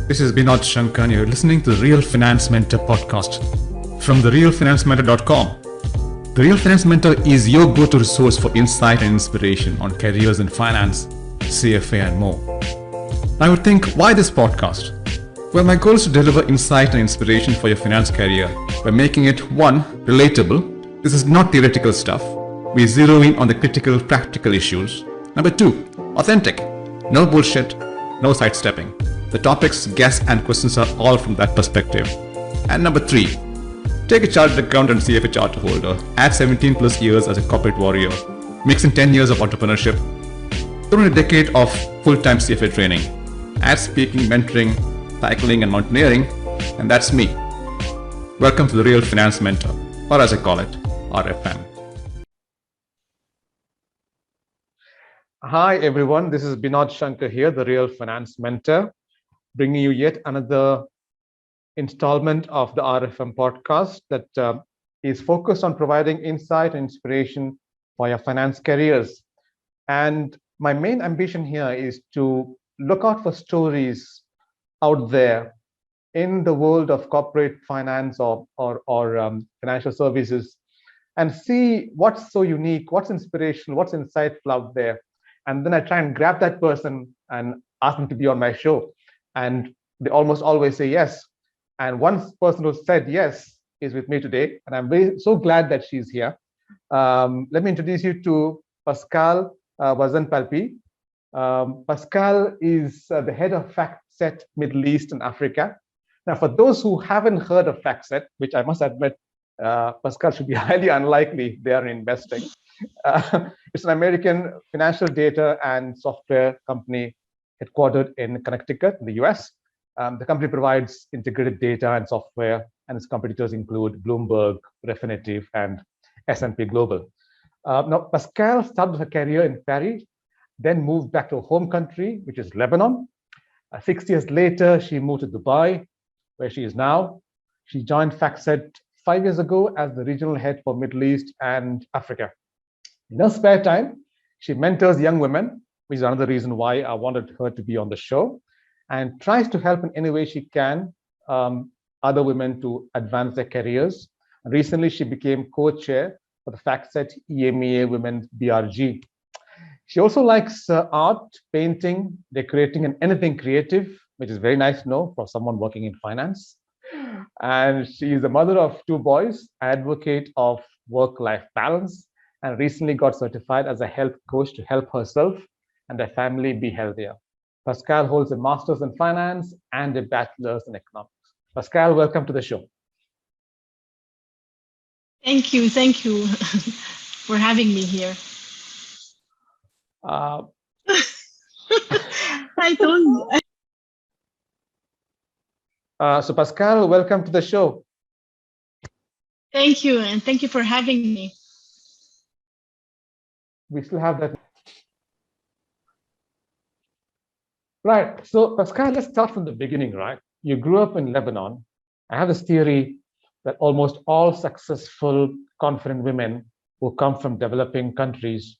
This is Binod Shankar and you're listening to the Real Finance Mentor podcast from therealfinancementor.com. The Real Finance Mentor is your go-to resource for insight and inspiration on careers in finance, CFA and more. I would think, why this podcast? Well, my goal is to deliver insight and inspiration for your finance career by making it, one, relatable. This is not theoretical stuff. We zero in on the critical, practical issues. Number two, authentic. No bullshit, no sidestepping. The topics, guests, and questions are all from that perspective. And number three, take a chartered accountant and CFA charter holder, add 17 plus years as a corporate warrior, mix in 10 years of entrepreneurship, throw in a decade of full-time CFA training, add speaking, mentoring, cycling, and mountaineering, and that's me. Welcome to the Real Finance Mentor, or as I call it, RFM. Hi everyone, this is Binod Shankar here, the Real Finance Mentor, bringing you yet another installment of the RFM podcast that is focused on providing insight and inspiration for your finance careers. And my main ambition here is to look out for stories out there in the world of corporate finance or financial services and see what's so unique, what's inspirational, what's insightful out there. And then I try and grab that person and ask them to be on my show. And they almost always say yes. And one person who said yes is with me today. And I'm so glad that she's here. Let me introduce you to Pascale Palpi. Pascale is the head of FactSet Middle East and Africa. Now, for those who haven't heard of FactSet, which I must admit, Pascale should be highly unlikely they are investing. It's an American financial data and software company headquartered in Connecticut, in the US. The company provides integrated data and software, and its competitors include Bloomberg, Refinitiv, and S&P Global. Now, Pascale started her career in Paris, then moved back to her home country, which is Lebanon. 6 years later, she moved to Dubai, where she is now. She joined FactSet 5 years ago as the regional head for Middle East and Africa. In her spare time, she mentors young women, which is another reason why I wanted her to be on the show, and tries to help in any way she can other women to advance their careers. Recently, she became co-chair for the FactSet EMEA Women's BRG. She also likes art, painting, decorating, and anything creative, which is very nice to know for someone working in finance. And she is the mother of 2 boys, advocate of work-life balance, and recently got certified as a health coach to help herself and her family be healthier. Pascale holds a master's in finance and a bachelor's in economics. Pascale, welcome to the show. Thank you for having me here. I don't. So Pascale, welcome to the show. Thank you, and thank you for having me. We still have that. Right. So Pascale, let's start from the beginning, right? You grew up in Lebanon. I have this theory that almost all successful, confident women who come from developing countries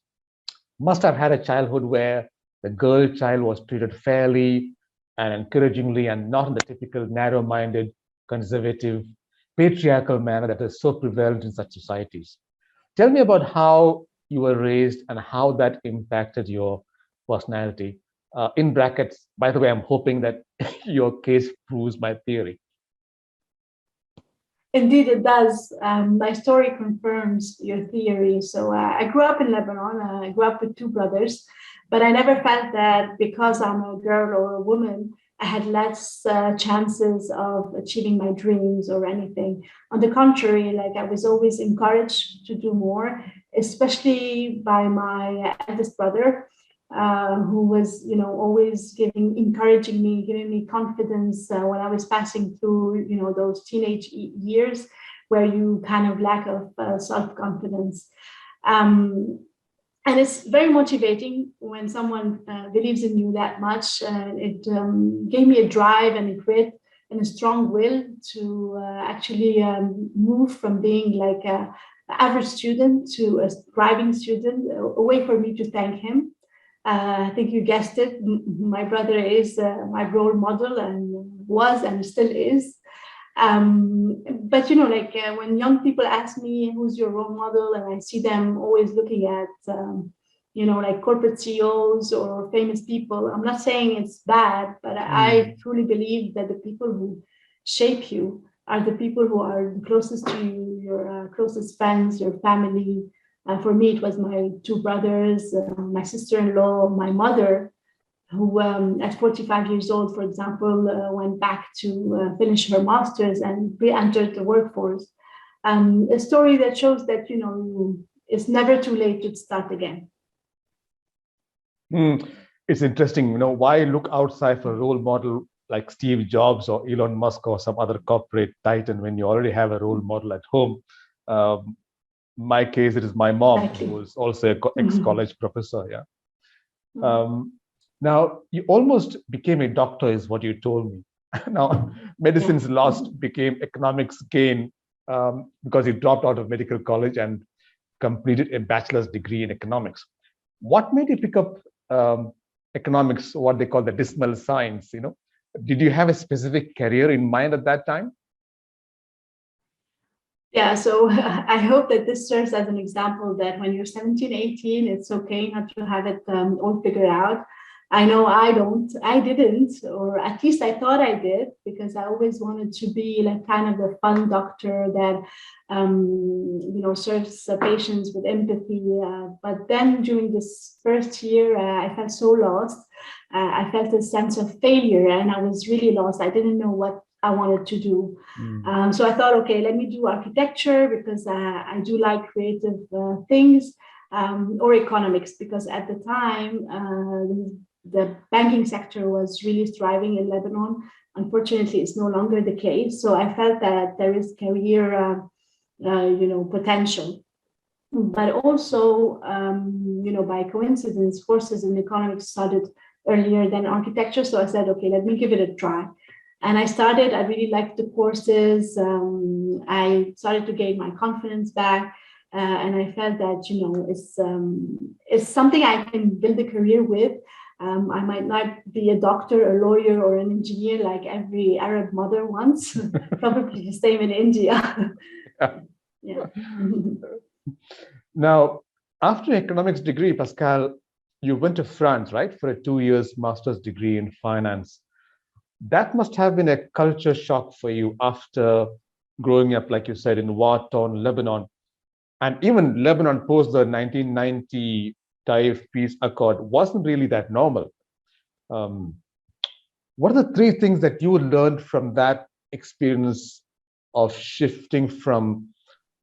must have had a childhood where the girl child was treated fairly and encouragingly and not in the typical narrow-minded, conservative, patriarchal manner that is so prevalent in such societies. Tell me about how you were raised and how that impacted your personality. In brackets, by the way, I'm hoping that your case proves my theory. Indeed, it does. My story confirms your theory. So I grew up in Lebanon. I grew up with 2 brothers, but I never felt that because I'm a girl or a woman, I had less chances of achieving my dreams or anything. On the contrary, like I was always encouraged to do more, especially by my eldest brother, who was, always encouraging me, giving me confidence when I was passing through, those teenage years where you kind of lack of self-confidence. And it's very motivating when someone believes in you that much. It gave me a drive and a grit and a strong will to actually move from being like an average student to a thriving student, a way for me to thank him I think you guessed it. My brother is my role model, and was and still is. But when young people ask me who's your role model, and I see them always looking at like corporate CEOs or famous people, I'm not saying it's bad, but I truly believe that the people who shape you are the people who are the closest to you, your closest friends, your family. For me, it was my two brothers, my sister-in-law, my mother, who at 45 years old, for example, went back to finish her master's and re-entered the workforce. A story that shows that, it's never too late to start again. It's interesting, why look outside for a role model like Steve Jobs or Elon Musk or some other corporate titan when you already have a role model at home? My case, it is my mom, Exactly. who is also an ex-college professor. Yeah. Now, you almost became a doctor, is what you told me. Now, medicine's lost became economics gain because you dropped out of medical college and completed a bachelor's degree in economics. What made you pick up economics, what they call the dismal science? Did you have a specific career in mind at that time? Yeah, so I hope that this serves as an example that when you're 17, 18, it's okay not to have it all figured out. I know I didn't, or at least I thought I did, because I always wanted to be like kind of the fun doctor that, serves patients with empathy. But then during this first year, I felt so lost. I felt a sense of failure, and I was really lost. I didn't know what I wanted to do. So I thought, okay, let me do architecture because I do like creative things, or economics, because at the time, the banking sector was really thriving in Lebanon. Unfortunately, it's no longer the case. So I felt that there is career, potential. But also, by coincidence, courses in economics started earlier than architecture. So I said, okay, let me give it a try. And I really liked the courses. I started to gain my confidence back. And I felt that, it's something I can build a career with. I might not be a doctor, a lawyer, or an engineer like every Arab mother wants. Probably the same in India. Yeah. Now, after economics degree, Pascale, you went to France, right, for a 2 years master's degree in finance. That must have been a culture shock for you after growing up, like you said, in war-torn Lebanon. And even Lebanon post the 1990 Taif Peace Accord wasn't really that normal. What are the three things that you learned from that experience of shifting from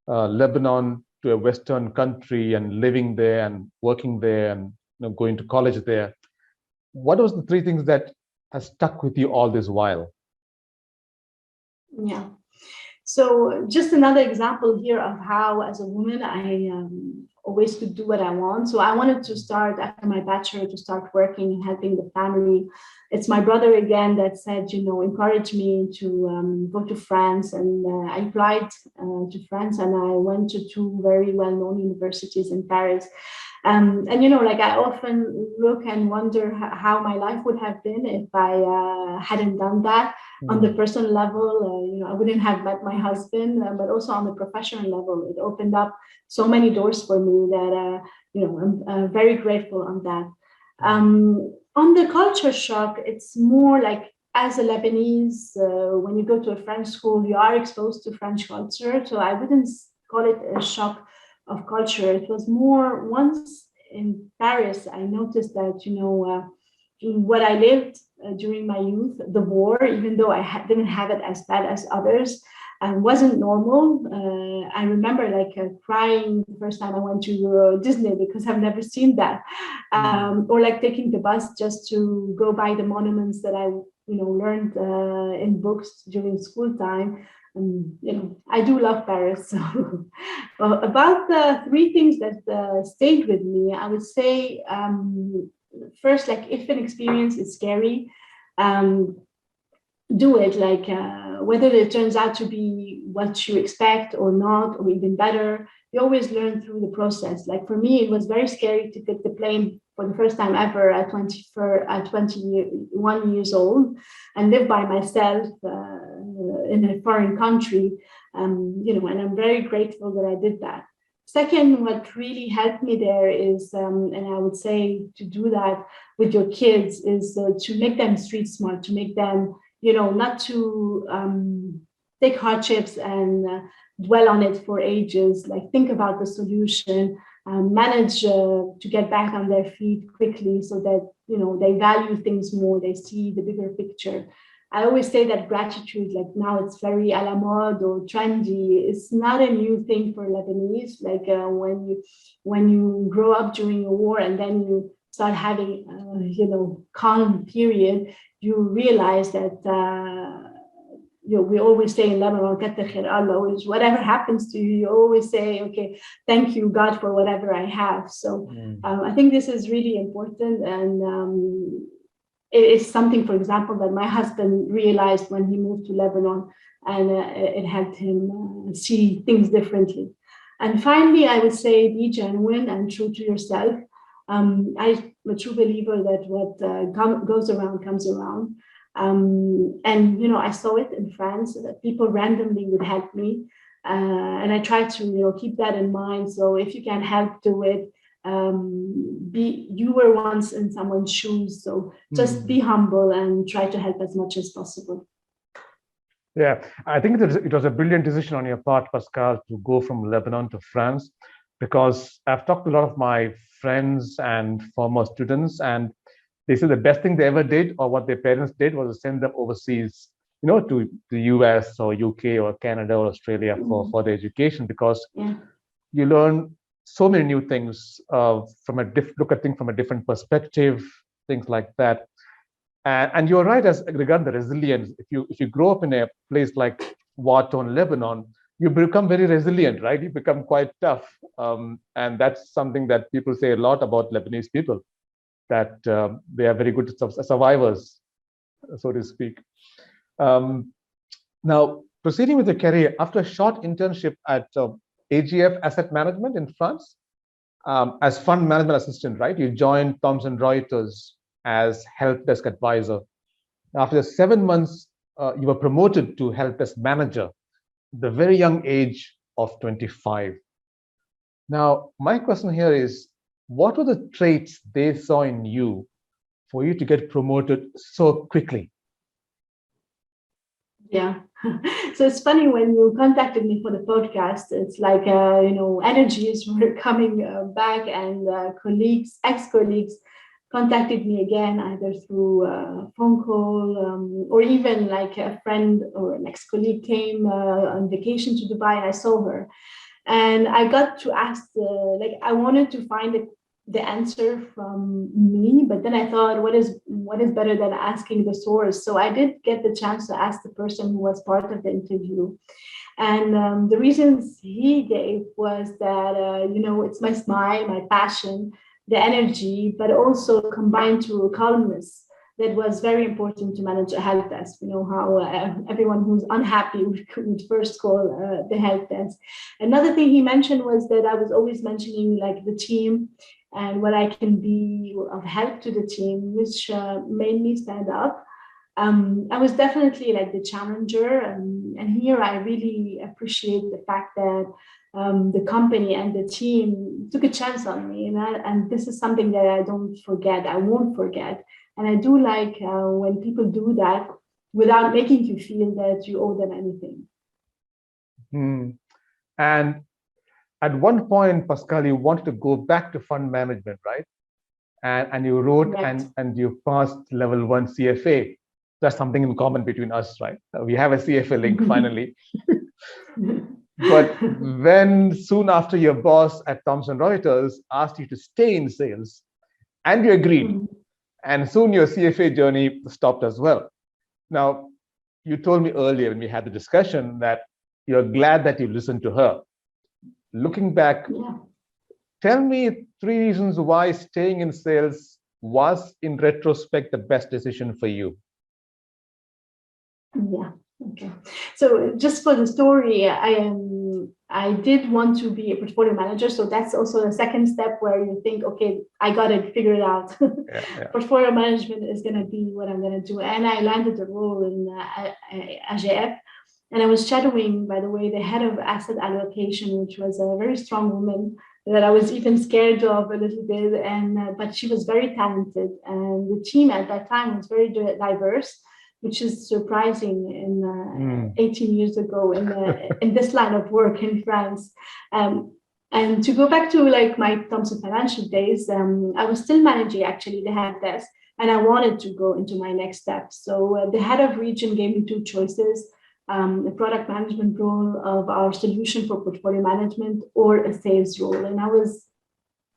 Lebanon to a Western country and living there and working there and going to college there? What was the three things that has stuck with you all this while? Yeah. So just another example here of how, as a woman, I always could do what I want. So I wanted to start after my bachelor to start working and helping the family. It's my brother again that said, encouraged me to go to France, and I applied to France, and I went to two very well-known universities in Paris. And I often look and wonder how my life would have been if I hadn't done that. On the personal level, I wouldn't have met my husband, but also on the professional level, it opened up so many doors for me that, I'm very grateful on that. On the culture shock, it's more like, as a Lebanese, when you go to a French school, you are exposed to French culture. So I wouldn't call it a shock of culture. It was more, once in Paris, I noticed that, in what I lived during my youth, the war, even though I didn't have it as bad as others, wasn't normal. I remember crying the first time I went to Disney because I've never seen that, or taking the bus just to go by the monuments that I learned in books during school time. I do love Paris. So about the three things that stayed with me, I would say, first, if an experience is scary, do it, like whether it turns out to be what you expect or not, or even better, you always learn through the process. Like for me, it was very scary to take the plane for the first time ever at 21 years old and live by myself in a foreign country. And I'm very grateful that I did that. Second, what really helped me there is, and I would say to do that with your kids, is to make them street smart, to make them, not to take hardships and dwell on it for ages, like think about the solution, manage to get back on their feet quickly so that, they value things more, they see the bigger picture. I always say that gratitude, like now it's very a la mode or trendy. It's not a new thing for Lebanese. Like when you grow up during a war and then you start having, calm period, you realize that, we always say in Lebanon, "Katter khair Allah," which whatever happens to you, you always say, okay, thank you, God, for whatever I have. So I think this is really important. And it is something, for example, that my husband realized when he moved to Lebanon, and it helped him see things differently. And finally, I would say be genuine and true to yourself. I'm a true believer that what goes around comes around. And I saw it in France that people randomly would help me, and I try to keep that in mind. So if you can help, do it. You were once in someone's shoes, so just be humble and try to help as much as possible. Yeah, I think it was a brilliant decision on your part, Pascale, to go from Lebanon to France, because I've talked to a lot of my friends and former students, and they say the best thing they ever did, or what their parents did, was to send them overseas, to the US or UK or Canada or Australia for their education, because you learn so many new things look at things from a different perspective, things like that. And you're right as regarding the resilience. If you grow up in a place like war-torn Lebanon, you become very resilient, right? You become quite tough, and that's something that people say a lot about Lebanese people, that they are very good survivors, so to speak. Now, proceeding with your career, after a short internship at AGF Asset Management in France, as fund management assistant, right? You joined Thomson Reuters as help desk advisor. After 7 months, you were promoted to help desk manager, the very young age of 25. Now, my question here is, what were the traits they saw in you for you to get promoted so quickly? Yeah. So it's funny when you contacted me for the podcast, it's like, energies were coming back, and ex-colleagues contacted me again, either through a phone call or even like a friend or an ex-colleague came on vacation to Dubai, and I saw her. And I got to ask, I wanted to find the answer from me, but then I thought, what is better than asking the source? So I did get the chance to ask the person who was part of the interview. And the reasons he gave was that, it's my smile, my passion, the energy, but also combined to calmness. That was very important to manage a help desk. You know how everyone who's unhappy would first call the help desk. Another thing he mentioned was that I was always mentioning like the team and what I can be of help to the team, which made me stand up. I was definitely like the challenger, and here I really appreciate the fact that the company and the team took a chance on me, and this is something that I don't forget. I won't forget. And I do like when people do that without making you feel that you owe them anything. And at one point, Pascale, you wanted to go back to fund management, right? And you wrote and you passed level 1 CFA. That's something in common between us, right? We have a CFA link finally. But when soon after your boss at Thomson Reuters asked you to stay in sales, and you agreed, and soon your CFA journey stopped as well. Now, you told me earlier when we had the discussion that you're glad that you listened to her. Looking back, tell me 3 reasons why staying in sales was, in retrospect, the best decision for you. Yeah. Okay. So just for the story, I did want to be a portfolio manager. So that's also the second step where you think, okay, I got to figure it out. Yeah. Portfolio management is going to be what I'm going to do. And I landed a role in AGF. And I was shadowing, by the way, the head of asset allocation, which was a very strong woman that I was even scared of a little bit. And but she was very talented. And the team at that time was very diverse, which is surprising in 18 years ago in this line of work in France. And to go back to like my Thomson Financial days, I was still managing actually the head desk, and I wanted to go into my next step. So the head of region gave me two choices: the product management role of our solution for portfolio management, or a sales role. And I was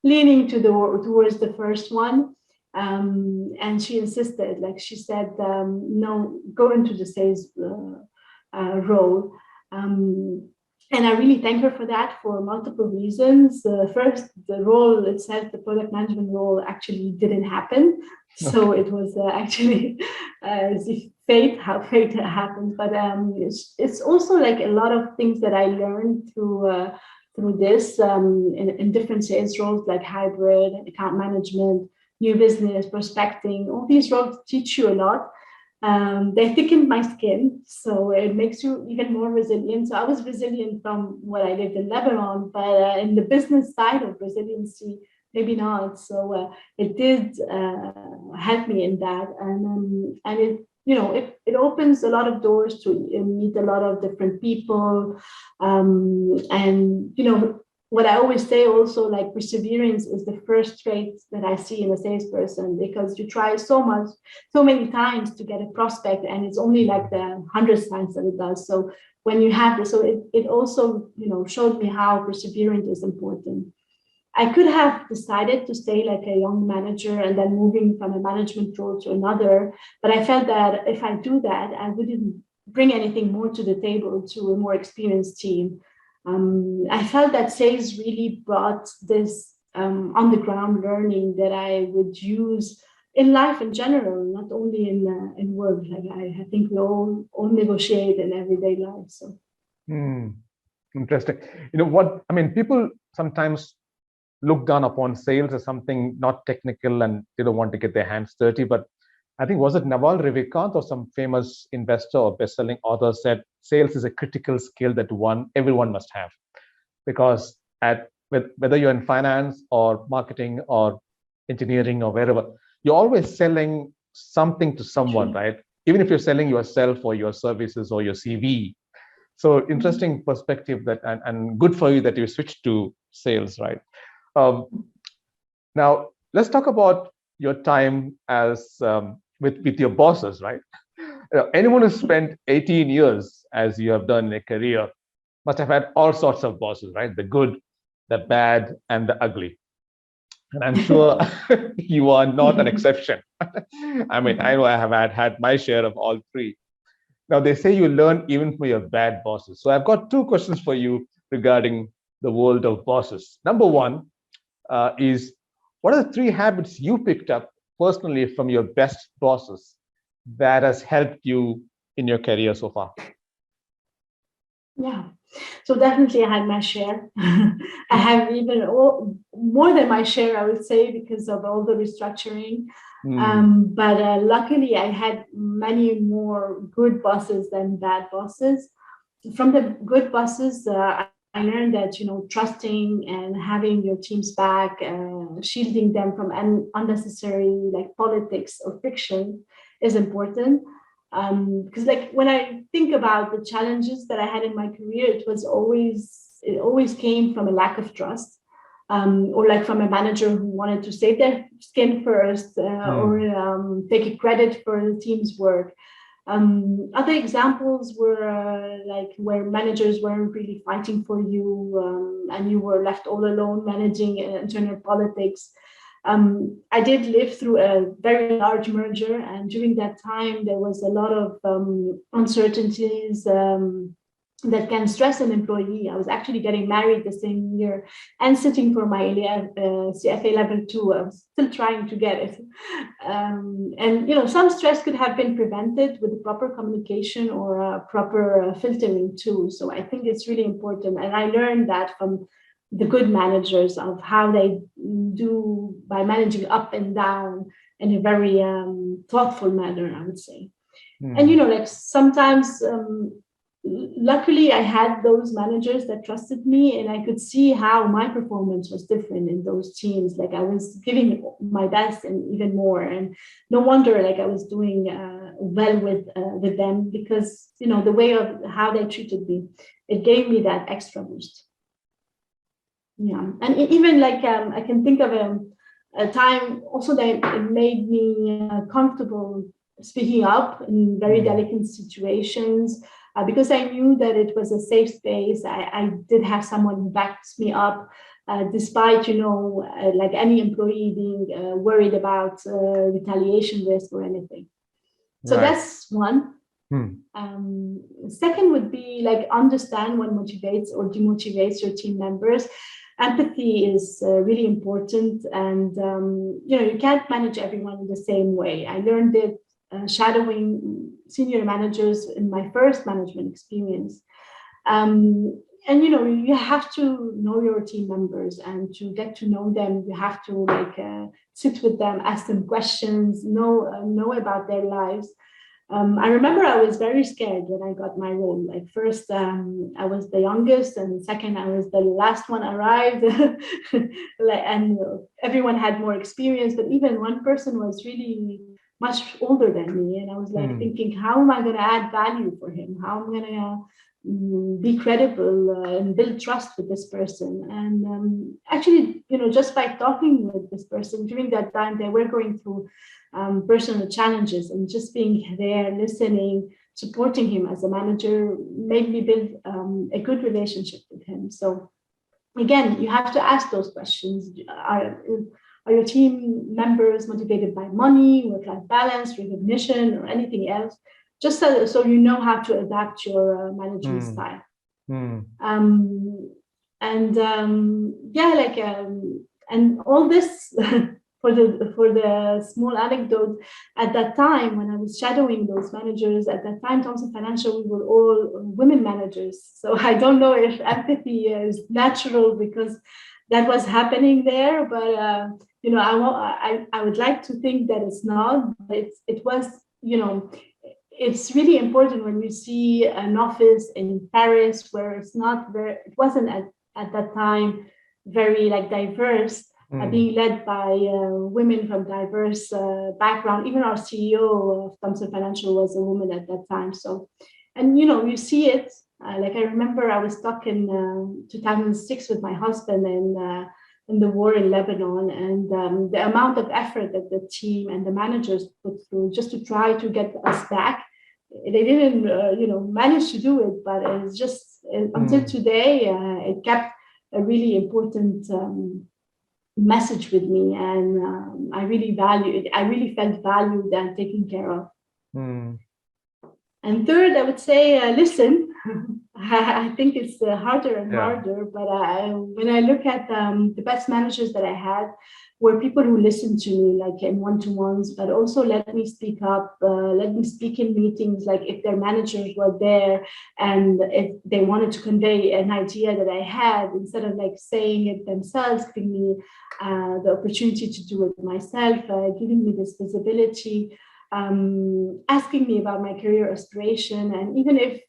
leaning towards the first one. And she insisted, like she said, no, go into the sales role. And I really thank her for that for multiple reasons. First, the role itself, the product management role, actually didn't happen. So it was actually how fate happens. But it's also like a lot of things that I learned through this in different sales roles, like hybrid, account management, new business, prospecting. All these roles teach you a lot. They thickened my skin, so it makes you even more resilient. So I was resilient from what I lived in Lebanon, but in the business side of resiliency, maybe not. So it did help me in that, and it, you know, it opens a lot of doors to meet a lot of different people, and you know. What I always say also, like perseverance is the first trait that I see in a salesperson, because you try so many times to get a prospect, and it's only like the 100th times that it does. So when you have this, so it also, you know, showed me how perseverance is important. I could have decided to stay like a young manager and then moving from a management role to another, but I felt that if I do that, I wouldn't bring anything more to the table to a more experienced team. I felt that sales really brought this on the ground learning that I would use in life in general, not only in work. Like I think we all negotiate in everyday life. So interesting. You know what I mean? People sometimes look down upon sales as something not technical, and they don't want to get their hands dirty. But I think, was it Naval Ravikant or some famous investor or best-selling author said sales is a critical skill that everyone must have, because whether you're in finance or marketing or engineering or wherever, you're always selling something to someone, right? Even if you're selling yourself or your services or your CV. So interesting perspective that, and good for you that you switched to sales, right? Now let's talk about your time as with your bosses, right? Anyone who spent 18 years as you have done in a career must have had all sorts of bosses, right? The good, the bad, and the ugly. And I'm sure you are not an exception. I mean, I know I have had my share of all three. Now, they say you learn even from your bad bosses. So I've got two questions for you regarding the world of bosses. Number one is, what are the three habits you picked up personally from your best bosses that has helped you in your career so far? Yeah, so definitely I had my share. I have even more than my share, I would say, because of all the restructuring. But luckily, I had many more good bosses than bad bosses. From the good bosses, I learned that, you know, trusting and having your team's back, shielding them from unnecessary like politics or friction is important. Because like when I think about the challenges that I had in my career, it always came from a lack of trust, or like from a manager who wanted to save their skin first, or take credit for the team's work. Other examples were like where managers weren't really fighting for you, and you were left all alone managing internal politics. I did live through a very large merger, and during that time there was a lot of uncertainties, that can stress an employee. I was actually getting married the same year and sitting for my CFA level 2. I was still trying to get it. And some stress could have been prevented with proper communication or proper filtering too. So I think it's really important. And I learned that from the good managers of how they do by managing up and down in a very thoughtful manner, I would say. And like sometimes luckily I had those managers that trusted me, and I could see how my performance was different in those teams. Like I was giving my best and even more, and no wonder like I was doing well with them, because the way of how they treated me, it gave me that extra boost. Yeah. And even like I can think of a time also that it made me comfortable speaking up in very delicate situations, because I knew that it was a safe space. I did have someone who backs me up, despite, like any employee being worried about retaliation risk or anything. So that's one. Second would be like understand what motivates or demotivates your team members. Empathy is really important, and you can't manage everyone in the same way. I learned it shadowing senior managers in my first management experience. And you have to know your team members, and to get to know them, you have to sit with them, ask them questions, know about their lives. I remember I was very scared when I got my role. Like first, I was the youngest, and second, I was the last one arrived. And everyone had more experience, but even one person was really much older than me, and I was thinking, how am I going to add value for him? How am I going to be credible and build trust with this person? And actually, just by talking with this person during that time, they were going through personal challenges, and just being there, listening, supporting him as a manager made me build a good relationship with him. So again, you have to ask those questions. Are your team members motivated by money, work-life balance, recognition, or anything else? Just so you know how to adapt your management style. And all this for the small anecdote. At that time, when I was shadowing those managers, at that time, Thomson Financial, we were all women managers. So I don't know if empathy is natural because that was happening there, but I would like to think that it's not. But it was, it's really important when you see an office in Paris where it wasn't at that time very diverse, being led by women from diverse background. Even our CEO of Thomson Financial was a woman at that time. So, and you see it. I remember I was stuck in 2006 with my husband in the war in Lebanon, and the amount of effort that the team and the managers put through just to try to get us back. They didn't, manage to do it, but it's just until today, it kept a really important message with me, and I really value it. I really felt valued and taken care of. And third, I would say listen. I think it's harder and harder, but when I look at the best managers that I had were people who listened to me, in one-to-ones, but also let me speak up, let me speak in meetings, if their managers were there and if they wanted to convey an idea that I had, instead of saying it themselves, giving me the opportunity to do it myself, giving me this visibility, asking me about my career aspiration. And even if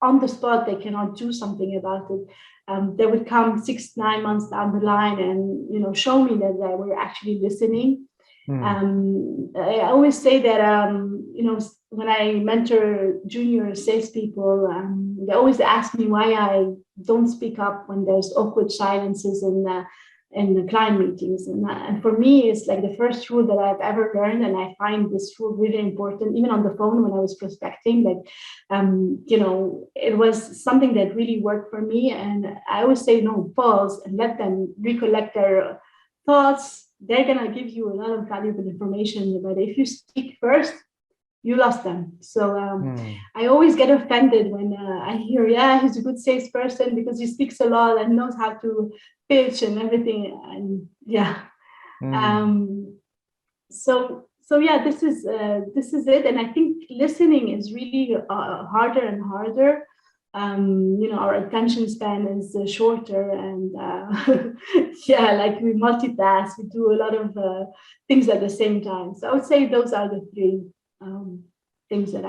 on the spot they cannot do something about it, they would come 6-9 months down the line and show me that they were actually listening. I always say that when I mentor junior salespeople, they always ask me why I don't speak up when there's awkward silences in the client meetings. And for me, it's the first rule that I've ever learned. And I find this rule really important, even on the phone when I was prospecting, it was something that really worked for me. And I always say, no, pause and let them recollect their thoughts. They're going to give you a lot of valuable information. But if you speak first, you lost them. So I always get offended when I hear, yeah, he's a good salesperson because he speaks a lot and knows how to pitch and everything. And yeah. So yeah, this is it. And I think listening is really harder and harder. Our attention span is shorter, and yeah, like we multitask, we do a lot of things at the same time. So I would say those are the three things that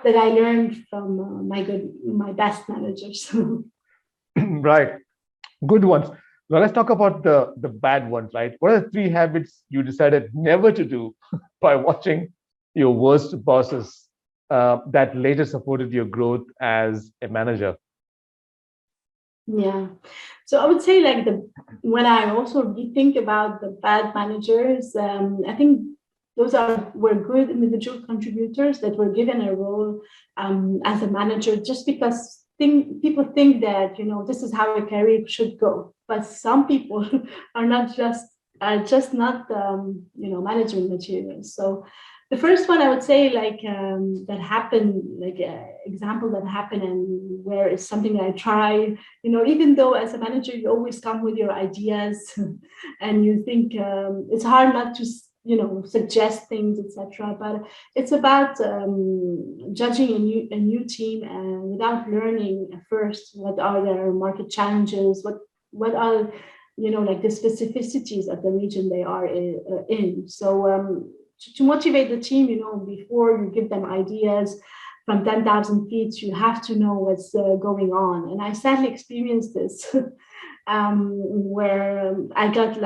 that I learned from my best managers. Right, good ones. Now let's talk about the bad ones, right? What are the 3 habits you decided never to do by watching your worst bosses that later supported your growth as a manager? Yeah, so I would say like when I also rethink about the bad managers, I think those were good individual contributors that were given a role as a manager just because people think that this is how a career should go, but some people are just not management materials. So the first one I would say that happened, like example that happened, and where it's something that I try, even though as a manager you always come with your ideas and you think it's hard not to suggest things, etc. But it's about judging a new team and without learning first what are their market challenges, what are like the specificities of the region they are in. So to motivate the team, before you give them ideas from 10,000 feet, you have to know what's going on. And I sadly experienced this. Where I got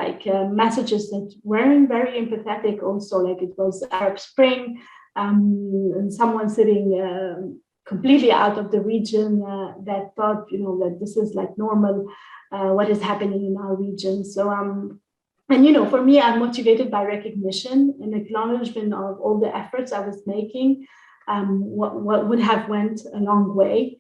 messages that weren't very empathetic also, like it was Arab Spring, and someone sitting completely out of the region that thought, that this is like normal, what is happening in our region. So, and for me, I'm motivated by recognition and acknowledgement of all the efforts I was making, what would have went a long way.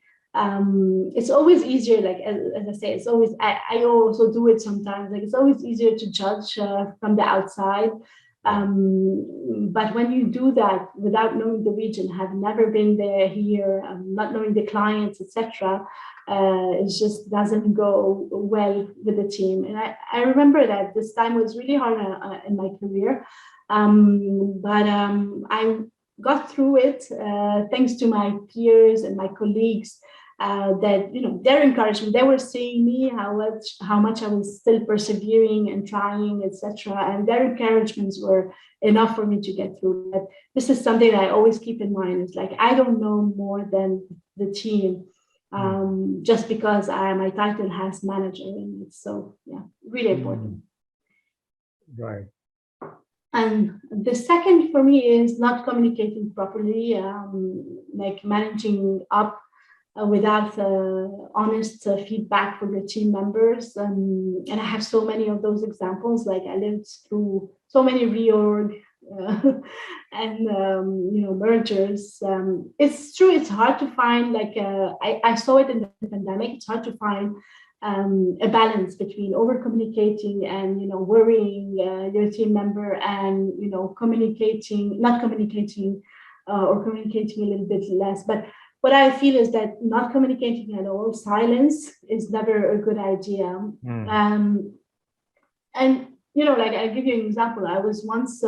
It's always easier, like as I say, it's always I also do it sometimes, like it's always easier to judge from the outside, but when you do that without knowing the region, have never been there here, not knowing the clients, etc., it just doesn't go well with the team. And I remember that this time was really hard in my career, but I got through it thanks to my peers and my colleagues. That their encouragement, they were seeing me how much I was still persevering and trying, etc. And their encouragements were enough for me to get through. But this is something that I always keep in mind. It's like I don't know more than the team, just because my title has manager in it. So yeah, really important. Right. And the second for me is not communicating properly, like managing up without honest feedback from the team members. And I have so many of those examples. Like I lived through so many reorg and mergers. It's true, it's hard to find, I saw it in the pandemic, it's hard to find a balance between over communicating and worrying your team member and not communicating or communicating a little bit less. But what I feel is that not communicating at all, silence is never a good idea. And I'll give you an example. I was once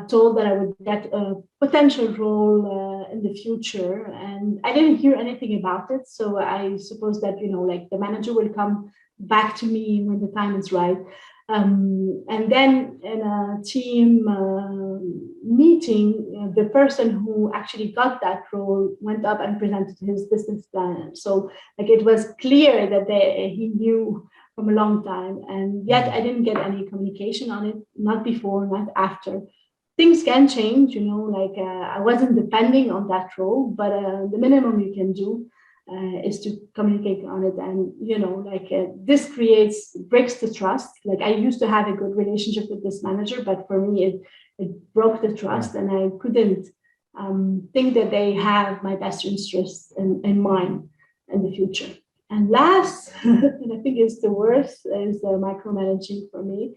told that I would get a potential role in the future, and I didn't hear anything about it. So I suppose that the manager will come back to me when the time is right. And then in a team meeting, the person who actually got that role went up and presented his business plan. So it was clear that he knew from a long time, and yet I didn't get any communication on it, not before, not after. Things can change, I wasn't depending on that role, but the minimum you can do is to communicate on it. And this breaks the trust. Like I used to have a good relationship with this manager, but for me it broke the trust, and I couldn't think that they have my best interests in mind in the future. And last, and I think it's the worst, is micromanaging for me.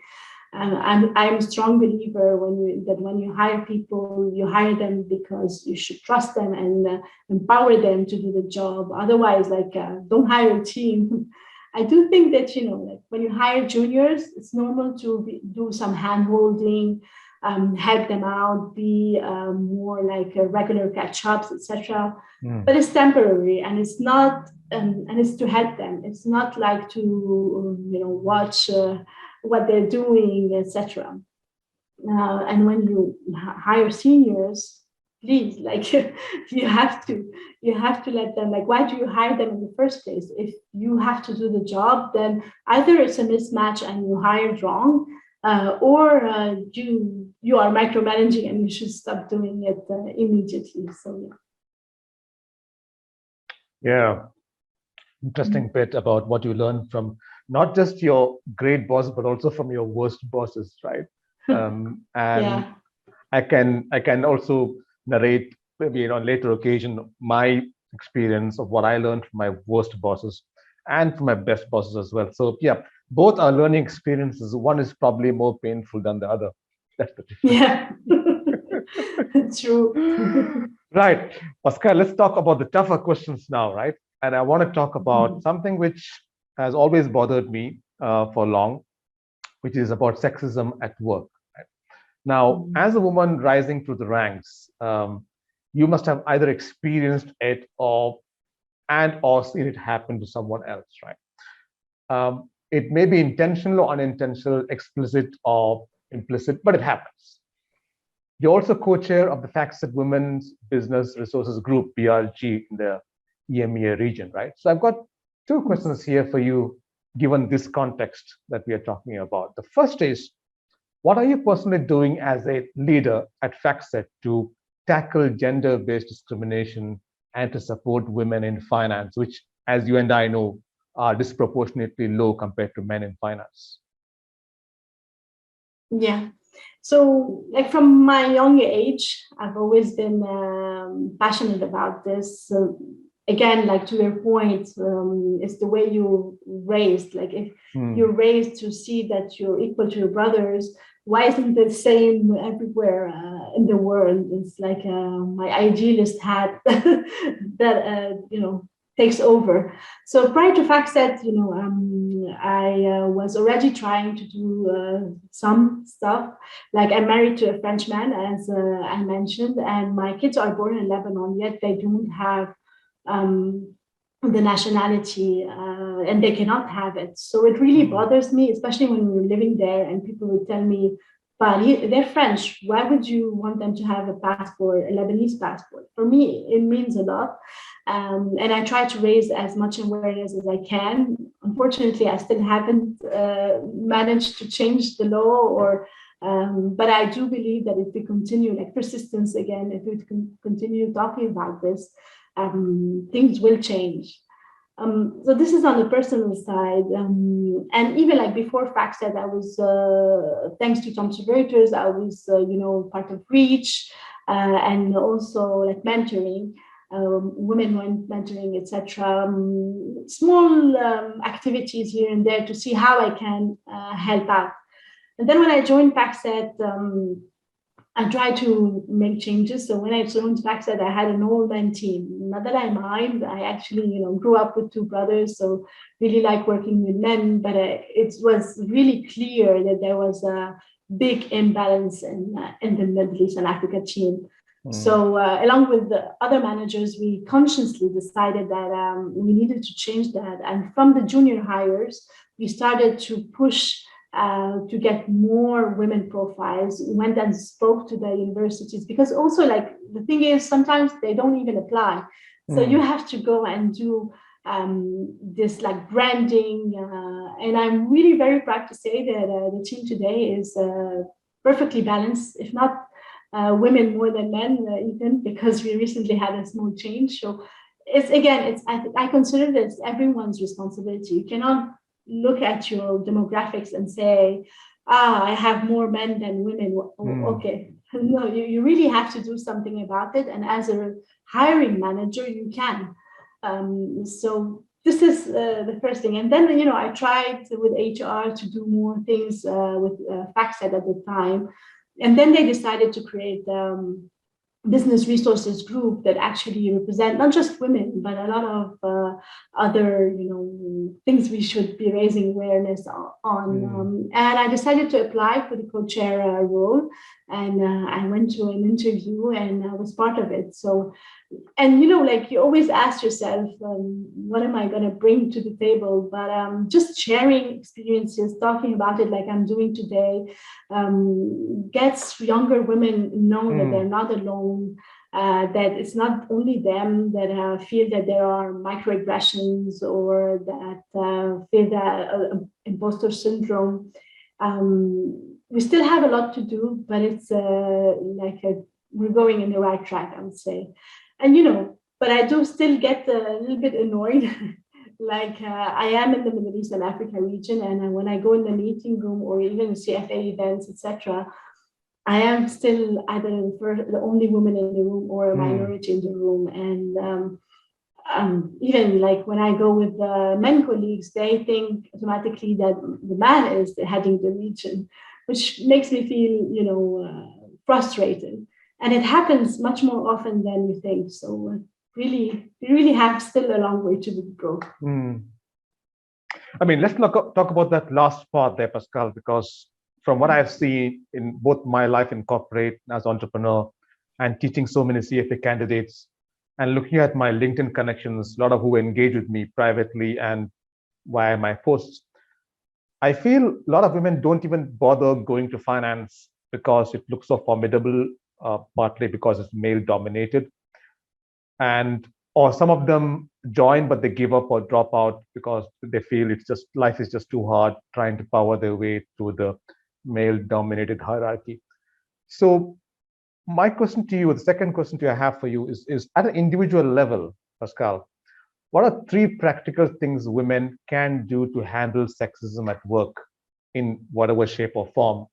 I'm a strong believer when you hire people, you hire them because you should trust them and empower them to do the job. Otherwise, don't hire a team. I do think that, like when you hire juniors, it's normal to do some hand holding, help them out, be more like a regular catch-ups, etc. But it's temporary, and it's not, and it's to help them. It's not like to watch what they're doing, etc. And when you hire seniors, please, like you have to let them, like, why do you hire them in the first place? If you have to do the job, then either it's a mismatch and you hired wrong, or you are micromanaging and you should stop doing it immediately. So Yeah, interesting bit about what you learned from not just your great boss, but also from your worst bosses, right? And yeah. I can also narrate, maybe on later occasion, my experience of what I learned from my worst bosses and from my best bosses as well. So yeah, both are learning experiences. One is probably more painful than the other. That's the difference. Yeah. True. Right, Pascal, let's talk about the tougher questions now, right? And I want to talk about something which has always bothered me for long, which is about sexism at work. Right? Now, as a woman rising through the ranks, you must have either experienced it or seen it happen to someone else, right? It may be intentional or unintentional, explicit or implicit, but it happens. You're also co-chair of the FactSet Women's Business Resources Group, BRG, in the EMEA region, right? So I've got two questions here for you, given this context that we are talking about. The first is, what are you personally doing as a leader at FactSet to tackle gender-based discrimination and to support women in finance, which, as you and I know, are disproportionately low compared to men in finance? Yeah. So, like from my young age, I've always been passionate about this. So, again, like to your point, it's the way you're raised. Like if you're raised to see that you're equal to your brothers, why isn't the same everywhere in the world? It's like my idealist hat that takes over. So prior to FactSet, I was already trying to do some stuff. Like I'm married to a Frenchman, as I mentioned, and my kids are born in Lebanon, yet they don't have the nationality, and they cannot have it. So it really bothers me, especially when we were living there and people would tell me, but they're French. Why would you want them to have a passport, a Lebanese passport? For me, it means a lot. And I try to raise as much awareness as I can. Unfortunately, I still haven't managed to change the law, but I do believe that if we continue, like persistence again, if we continue talking about this, things will change. So this is on the personal side, and even like before FactSet, I was thanks to Thomson Reuters, I was part of Reach, and also like mentoring, women mentoring, etc. Small activities here and there to see how I can help out. And then when I joined FactSet, I tried to make changes. So when I joined FactSet, I had an all-men team. Not that I mind. I actually, grew up with two brothers, so really like working with men. But it was really clear that there was a big imbalance in the Middle East and Africa team. So along with the other managers, we consciously decided that we needed to change that. And from the junior hires, we started to push to get more women profiles. We went and spoke to the universities, because also like the thing is sometimes they don't even apply. So you have to go and do this like branding. And I'm really very proud to say that the team today is perfectly balanced, if not women more than men, even because we recently had a small change. So I consider this everyone's responsibility. You cannot look at your demographics and say, I have more men than women. Okay. No, you really have to do something about it. And as a hiring manager, you can. So this is the first thing. And then, I tried with HR to do more things with FactSet at the time. And then they decided to create business resources group that actually represent not just women, but a lot of other, things we should be raising awareness on. And I decided to apply for the co-chair role. And I went to an interview and I was part of it. So, and you always ask yourself, what am I going to bring to the table? But just sharing experiences, talking about it like I'm doing today, gets younger women know that they're not alone, that it's not only them that feel that there are microaggressions or that feel that imposter syndrome. We still have a lot to do, but it's we're going in the right track, I would say. And, but I do still get a little bit annoyed. I am in the Middle East and Africa region, and when I go in the meeting room or even CFA events, etc., I am still either the only woman in the room or a minority in the room. And even when I go with the men colleagues, they think automatically that the man is heading the region, which makes me feel, frustrated. And it happens much more often than you think. So we really have still a long way to go. I mean, let's talk about that last part there, Pascale, because from what I've seen in both my life in corporate as entrepreneur and teaching so many CFA candidates and looking at my LinkedIn connections, a lot of who engage with me privately and via my posts, I feel a lot of women don't even bother going to finance because it looks so formidable, partly because it's male dominated. Or some of them join, but they give up or drop out because they feel life is just too hard trying to power their way through the male dominated hierarchy. So my question to you, the second question I have for you is at an individual level, Pascale, what are 3 practical things women can do to handle sexism at work in whatever shape or form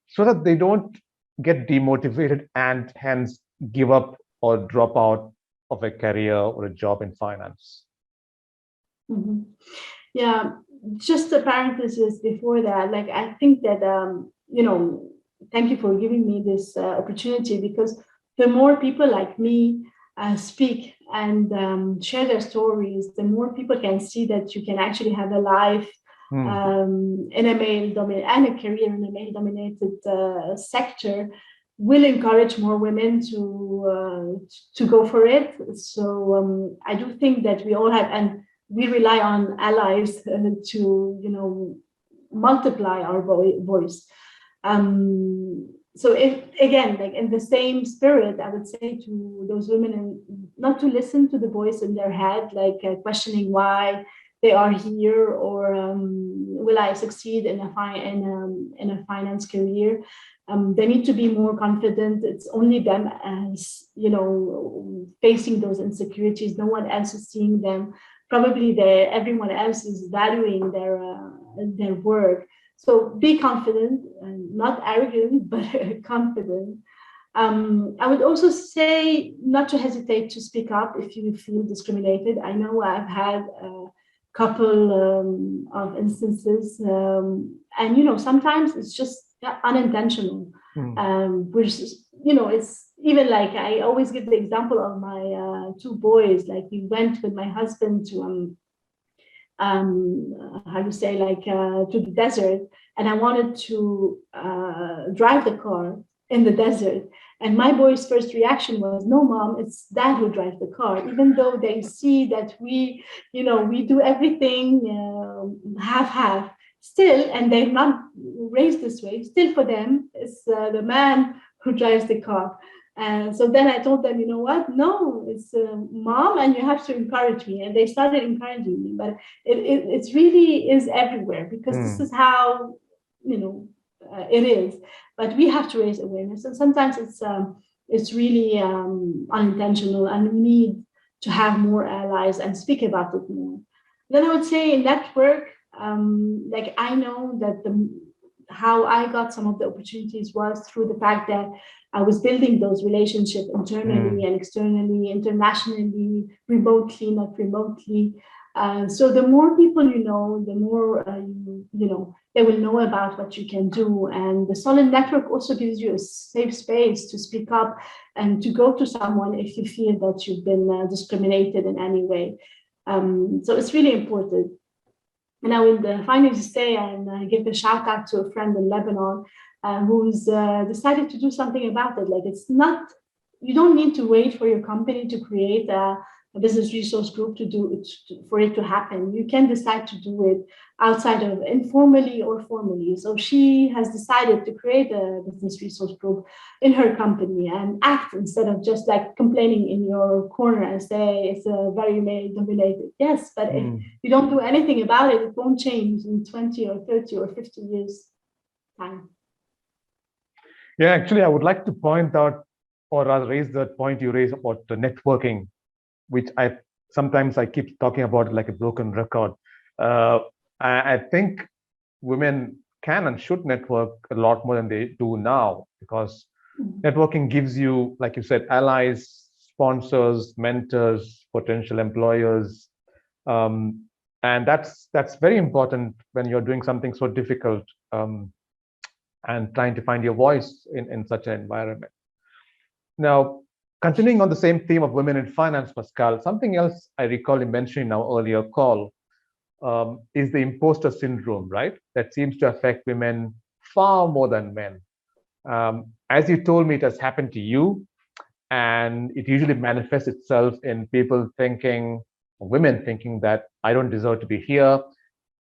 so that they don't get demotivated and hence give up or drop out of a career or a job in finance? Yeah, just a parenthesis before that. I think that, thank you for giving me this opportunity, because the more people like me speak and share their stories, the more people can see that you can actually have a life in a male-dominated and a career in a male-dominated sector will encourage more women to go for it. So I do think that we all have, and we rely on allies to multiply our voice. So if, again, in the same spirit, I would say to those women not to listen to the voice in their head, questioning why they are here, or will I succeed in a finance career? They need to be more confident. It's only them as facing those insecurities. No one else is seeing them. Probably everyone else is valuing their work. So be confident, not arrogant, but confident. I would also say not to hesitate to speak up if you feel discriminated. I know I've had a couple of instances, and sometimes it's just unintentional. Which it's even I always give the example of my 2 boys. We went with my husband to to the desert, and I wanted to drive the car in the desert. And my boy's first reaction was, "No, Mom, it's Dad who drives the car," even though they see that we do everything half. Still, and they're not raised this way, still for them, it's the man who drives the car. So then I told them, you know what? No, it's Mom, and you have to encourage me. And they started encouraging me. But it really is everywhere, because this is how, it is. But we have to raise awareness. And sometimes it's really unintentional, and we need to have more allies and speak about it more. Then I would say in that work, I know that how I got some of the opportunities was through the fact that I was building those relationships internally and externally, internationally, remotely, not remotely. So the more people you know, the more they will know about what you can do. And the solid network also gives you a safe space to speak up and to go to someone if you feel that you've been discriminated in any way. So it's really important. And I will finally say and give a shout out to a friend in Lebanon who's decided to do something about it. Like, it's not, you don't need to wait for your company to create a business resource group to do it, for it to happen. You can decide to do it outside of, informally or formally. So she has decided to create a business resource group in her company and act, instead of just like complaining in your corner and say it's a very male dominated. Yes, but if you don't do anything about it, it won't change in 20 or 30 or 50 years time. Yeah, actually, I would like to point out, or rather raise that point you raised about the networking, which sometimes I keep talking about it like a broken record. I think women can and should network a lot more than they do now, because networking gives you, like you said, allies, sponsors, mentors, potential employers. And that's very important when you're doing something so difficult and trying to find your voice in such an environment. Now, continuing on the same theme of women in finance, Pascale, something else I recall you mentioning in our earlier call is the imposter syndrome, right? That seems to affect women far more than men. As you told me, it has happened to you, and it usually manifests itself in people thinking, women thinking, that I don't deserve to be here,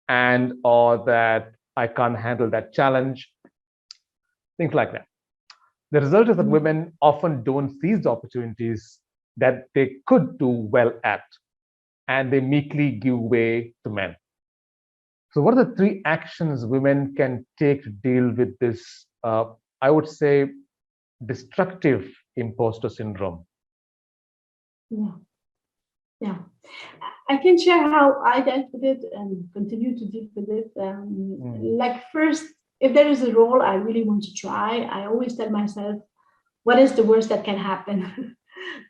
and or that I can't handle that challenge, things like that. The result is that women often don't seize the opportunities that they could do well at, and they meekly give way to men. So what are the 3 actions women can take to deal with this, I would say, destructive imposter syndrome? Yeah. I can share how I dealt with it and continue to deal with it. Like, first, if there is a role I really want to try, I always tell myself, what is the worst that can happen?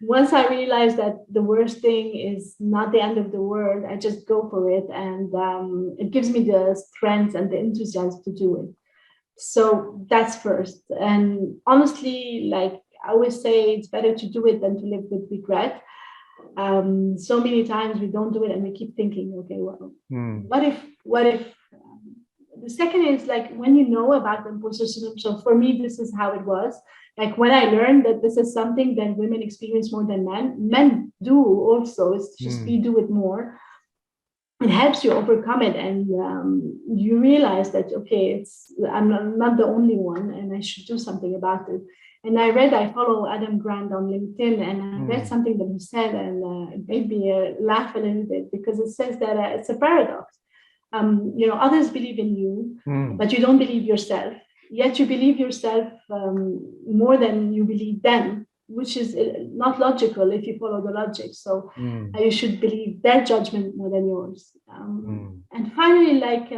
Once I realize that the worst thing is not the end of the world, I just go for it. And it gives me the strength and the enthusiasm to do it. So that's first. And honestly, like I always say, it's better to do it than to live with regret. So many times we don't do it and we keep thinking, okay, well, what if the second is, like, when you know about the imposter syndrome. So for me, this is how it was. Like, when I learned that this is something that women experience more than men do also, it's just we do it more. It helps you overcome it, and you realize that, okay, I'm not the only one, and I should do something about it. And I follow Adam Grant on LinkedIn, and I read something that he said, and it made me laugh a little bit, because it says that it's a paradox. Others believe in you, but you don't believe yourself. Yet you believe yourself more than you believe them, which is not logical if you follow the logic. So you should believe their judgment more than yours. And finally, like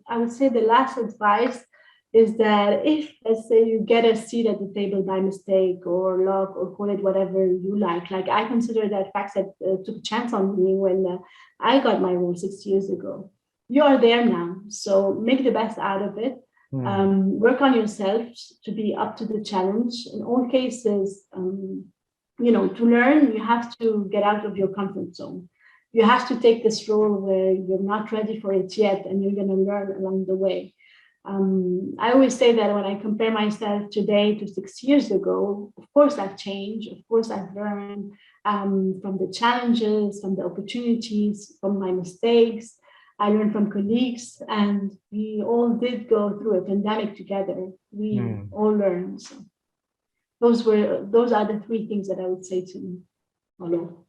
I would say, the last advice is that if, let's say, you get a seat at the table by mistake or luck, or call it whatever you like I consider that FactSet took a chance on me when I got my role 6 years ago. You are there now, so make the best out of it. Work on yourself to be up to the challenge. In all cases, to learn, you have to get out of your comfort zone. You have to take this role where you're not ready for it yet, and you're going to learn along the way. I always say that when I compare myself today to 6 years ago, of course I've changed. Of course I've learned from the challenges, from the opportunities, from my mistakes. I learned from colleagues, and we all did go through a pandemic together. We all learned. So those are the 3 things that I would say to follow.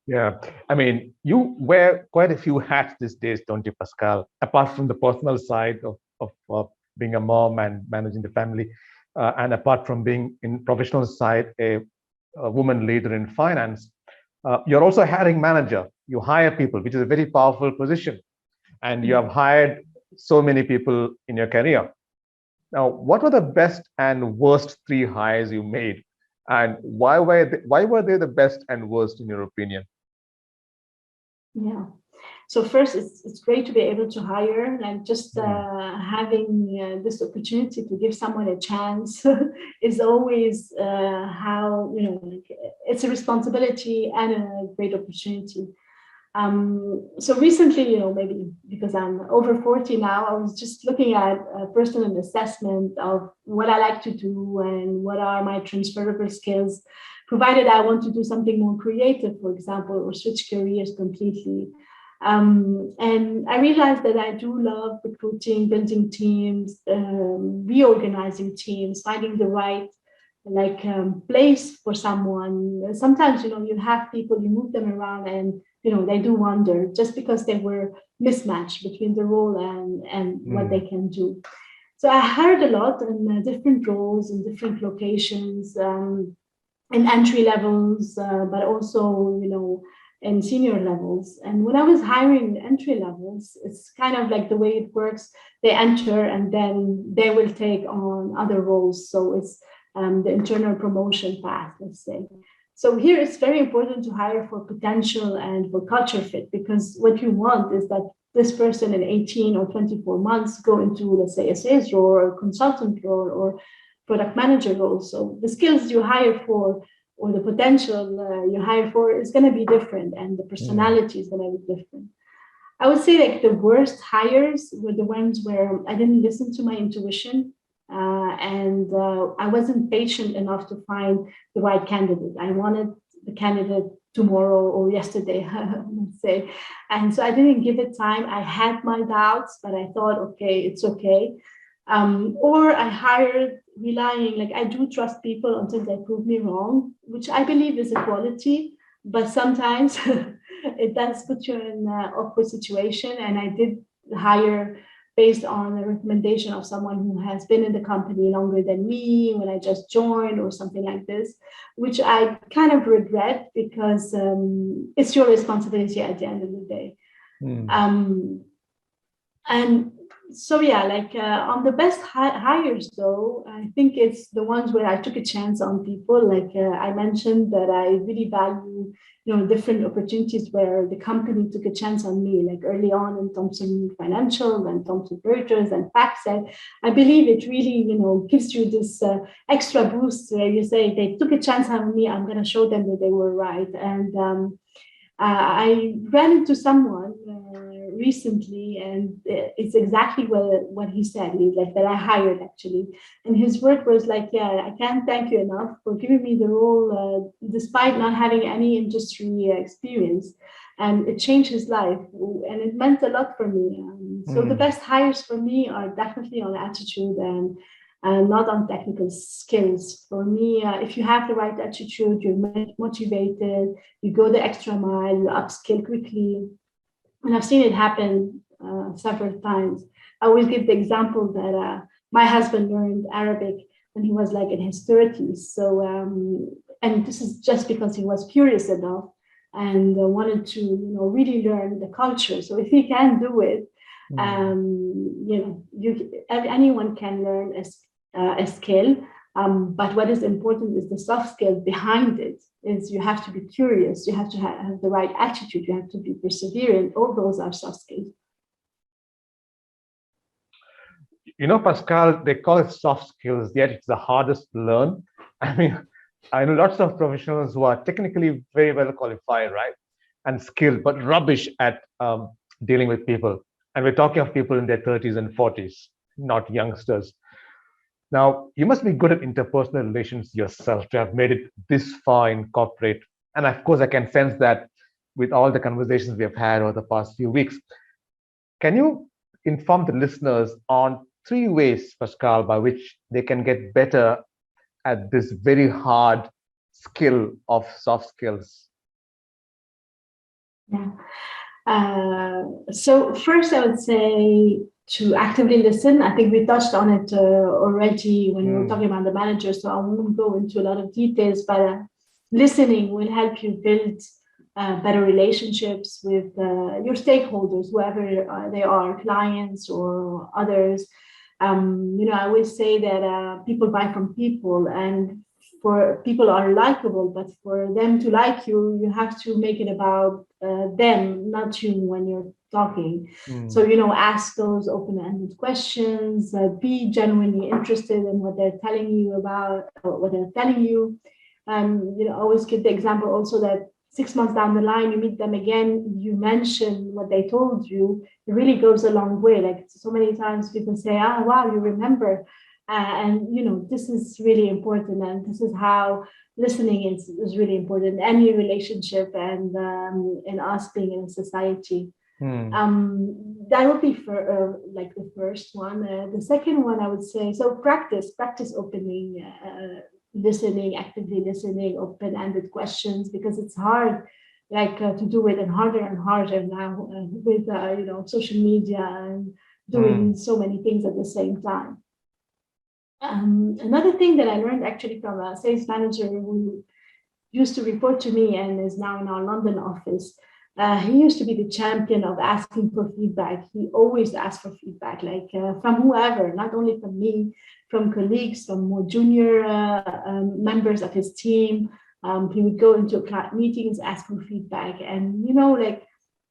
Yeah, I mean, you wear quite a few hats these days, don't you, Pascale? Apart from the personal side of being a mom and managing the family, and apart from being in professional side, a woman leader in finance, you're also a hiring manager. You hire people, which is a very powerful position, and you have hired so many people in your career. Now, what were the best and worst 3 hires you made, and why were they the best and worst in your opinion? Yeah. So first, it's great to be able to hire, like just having this opportunity to give someone a chance is always how, like, it's a responsibility and a great opportunity. So recently, maybe because I'm over 40 now, I was just looking at a personal assessment of what I like to do and what are my transferable skills, provided I want to do something more creative, for example, or switch careers completely. And I realized that I do love recruiting, building teams, reorganizing teams, finding the right place for someone. Sometimes, you have people, you move them around and, they do wonder just because they were mismatched between the role and what they can do. So I hired a lot in different roles in different locations, in entry levels, but also, in senior levels. And when I was hiring entry levels, it's kind of like the way it works. They enter and then they will take on other roles. So it's the internal promotion path, let's say. So here it's very important to hire for potential and for culture fit, because what you want is that this person in 18 or 24 months go into, let's say, a sales role or a consultant role or product manager role. So the skills you hire for or the potential you hire for is going to be different, and the personality is going to be different. I would say like the worst hires were the ones where I didn't listen to my intuition. And I wasn't patient enough to find the right candidate. I wanted the candidate tomorrow or yesterday, let's say. And so I didn't give it time. I had my doubts, but I thought, okay, it's okay. Or I hired relying, like I do trust people until they prove me wrong, which I believe is a quality, but sometimes it does put you in an awkward situation. And I did hire based on a recommendation of someone who has been in the company longer than me when I just joined or something like this, which I kind of regret because it's your responsibility at the end of the day. And so, yeah, on the best hires, though, I think it's the ones where I took a chance on people. I mentioned that I really value, different opportunities where the company took a chance on me, like early on in Thomson Financial and Thomson Reuters and FactSet. I believe it really, gives you this extra boost where you say, they took a chance on me, I'm going to show them that they were right. And I ran into someone recently, and it's exactly what he said. He's like, that I hired actually, and his word was like, "Yeah, I can't thank you enough for giving me the role, despite not having any industry experience." And it changed his life, and it meant a lot for me. So the best hires for me are definitely on attitude and not on technical skills. For me, if you have the right attitude, you're motivated, you go the extra mile, you upskill quickly. And I've seen it happen several times. I always give the example that my husband learned Arabic when he was like in his 30s. So, and this is just because he was curious enough and wanted to, really learn the culture. So if he can do it, anyone can learn a skill. But what is important is the soft skill behind it. Is you have to be curious, you have to have the right attitude, you have to be perseverant. All those are soft skills. Pascale, they call it soft skills, yet it's the hardest to learn. I mean, I know lots of professionals who are technically very well qualified, right, and skilled, but rubbish at dealing with people. And we're talking of people in their 30s and 40s, not youngsters. Now, you must be good at interpersonal relations yourself to have made it this far in corporate. And of course, I can sense that with all the conversations we have had over the past few weeks. Can you inform the listeners on 3 ways, Pascale, by which they can get better at this very hard skill of soft skills? Yeah. So first, I would say to actively listen. I think we touched on it already when we were talking about the manager, so I won't go into a lot of details, but listening will help you build better relationships with your stakeholders, whoever they are, clients or others. I always say that people buy from people, and for people are likable, but for them to like you, you have to make it about them, not you when you're talking. So, ask those open-ended questions, be genuinely interested in what they're telling you about, or what they're telling you. Always give the example also that 6 months down the line, you meet them again, you mention what they told you, it really goes a long way. Like so many times people say, oh, wow, you remember. This is really important. And this is how listening is really important in any relationship and in us being in society. That would be for like the first one. The second one, I would say, so practice opening, listening, actively listening, open-ended questions, because it's hard to do it, and harder now with social media and doing so many things at the same time. Another thing that I learned actually from a sales manager who used to report to me and is now in our London office. He used to be the champion of asking for feedback. He always asked for feedback, from whoever, not only from me, from colleagues, from more junior members of his team. He would go into client meetings, ask for feedback. And,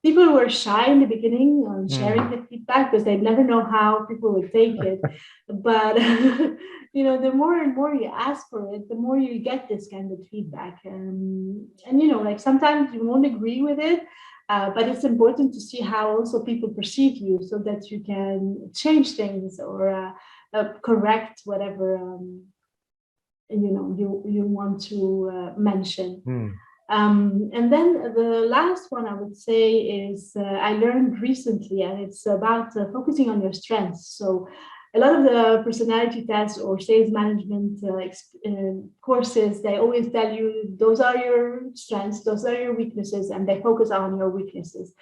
people were shy in the beginning on sharing the feedback because they never know how people would take it. But, the more and more you ask for it, the more you get this kind of feedback. And sometimes you won't agree with it, but it's important to see how also people perceive you so that you can change things or correct whatever, you want to mention. And then the last one I would say is I learned recently, and it's about focusing on your strengths. So a lot of the personality tests or sales management courses, they always tell you those are your strengths, those are your weaknesses, and they focus on your weaknesses.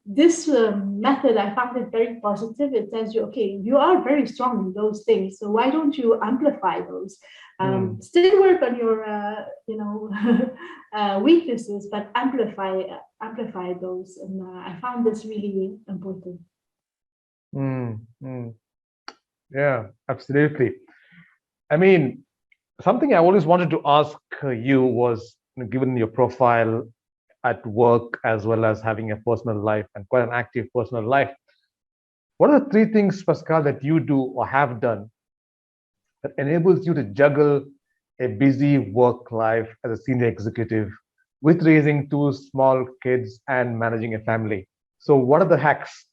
This method, I found it very positive. It tells you, okay, you are very strong in those things, so why don't you amplify those? Still work on your, weaknesses, but amplify those. And I found this really important. Yeah, absolutely. I mean, something I always wanted to ask you was, given your profile at work as well as having a personal life and quite an active personal life, what are the 3 things, Pascale, that you do or have done that enables you to juggle a busy work life as a senior executive with raising 2 small kids and managing a family? So what are the hacks?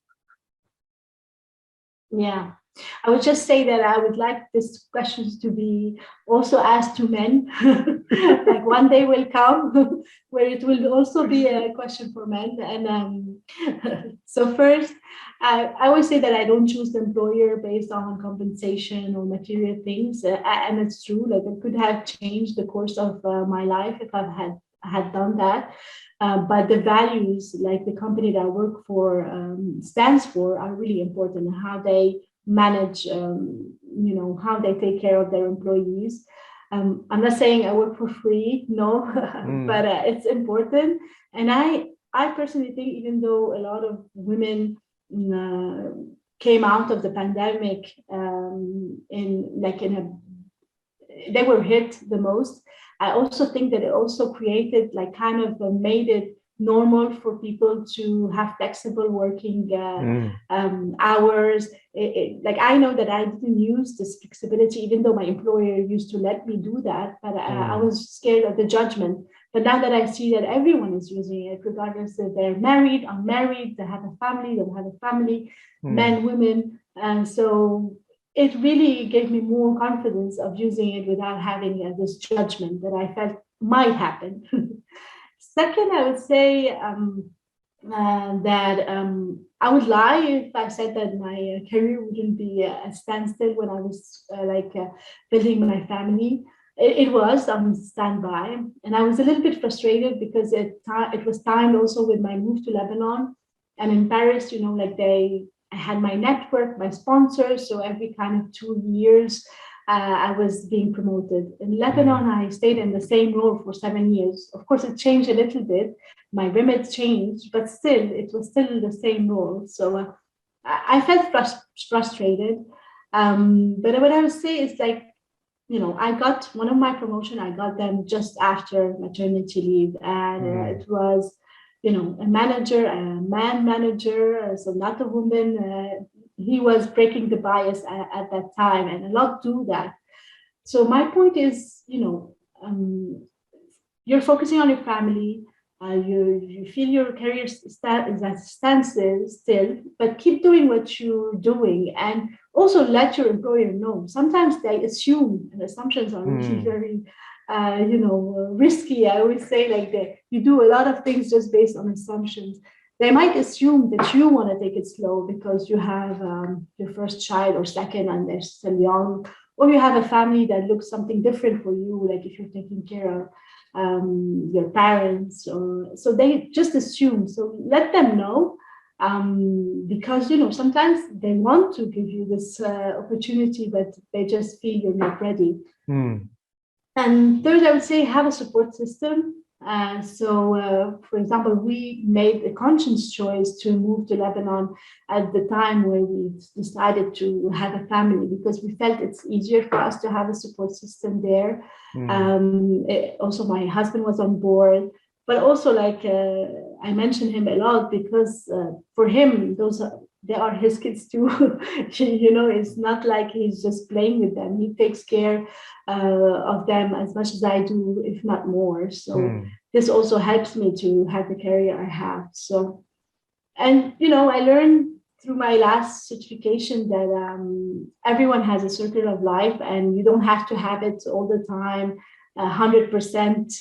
Yeah, I would just say that I would like these questions to be also asked to men. Like one day will come where it will also be a question for men. And so first, I always say that I don't choose the employer based on compensation or material things. And it's true, like it could have changed the course of my life if I had done that. But the values, like the company that I work for stands for, are really important. How they manage, how they take care of their employees. I'm not saying I work for free, no, but it's important. And I personally think, even though a lot of women came out of the pandemic they were hit the most. I also think that it also created made it normal for people to have flexible working hours. I know that I didn't use this flexibility, even though my employer used to let me do that, but I was scared of the judgment. But now that I see that everyone is using it, regardless if they're married, unmarried, they have a family, don't have a family, men, women, and so it really gave me more confidence of using it without having this judgment that I felt might happen. Second, I would say that I would lie if I said that my career wouldn't be a standstill when I was building my family. It was on standby, and I was a little bit frustrated because it was timed also with my move to Lebanon, and in Paris, I had my network, my sponsors, so every kind of 2 years I was being promoted. In Lebanon, I stayed in the same role for 7 years. Of course, it changed a little bit. My remit changed, but still, it was still the same role. So I felt frustrated. But what I would say is I got one of my promotion, I got them just after maternity leave, and it was, a manager, a man manager, so not a woman. He was breaking the bias at that time, and a lot do that. So my point is, you're focusing on your family. You feel your career stands still, but keep doing what you're doing, and also let your employer know. Sometimes they assume, and assumptions are really very, risky. I always say like that you do a lot of things just based on assumptions. They might assume that you want to take it slow because you have your first child or second, and they're still young, or you have a family that looks something different for you, like if you're taking care of your parents, or so they just assume. So let them know, because sometimes they want to give you this opportunity, but they just feel you're not ready. And third, I would say have a support system. For example, we made a conscious choice to move to Lebanon at the time where we decided to have a family, because we felt it's easier for us to have a support system there. Also, my husband was on board, but also I mention him a lot because for him, they are his kids too. It's not like he's just playing with them. He takes care of them as much as I do, if not more. So this also helps me to have the career I have. So, and I learned through my last certification that everyone has a circle of life, and you don't have to have it all the time, 100%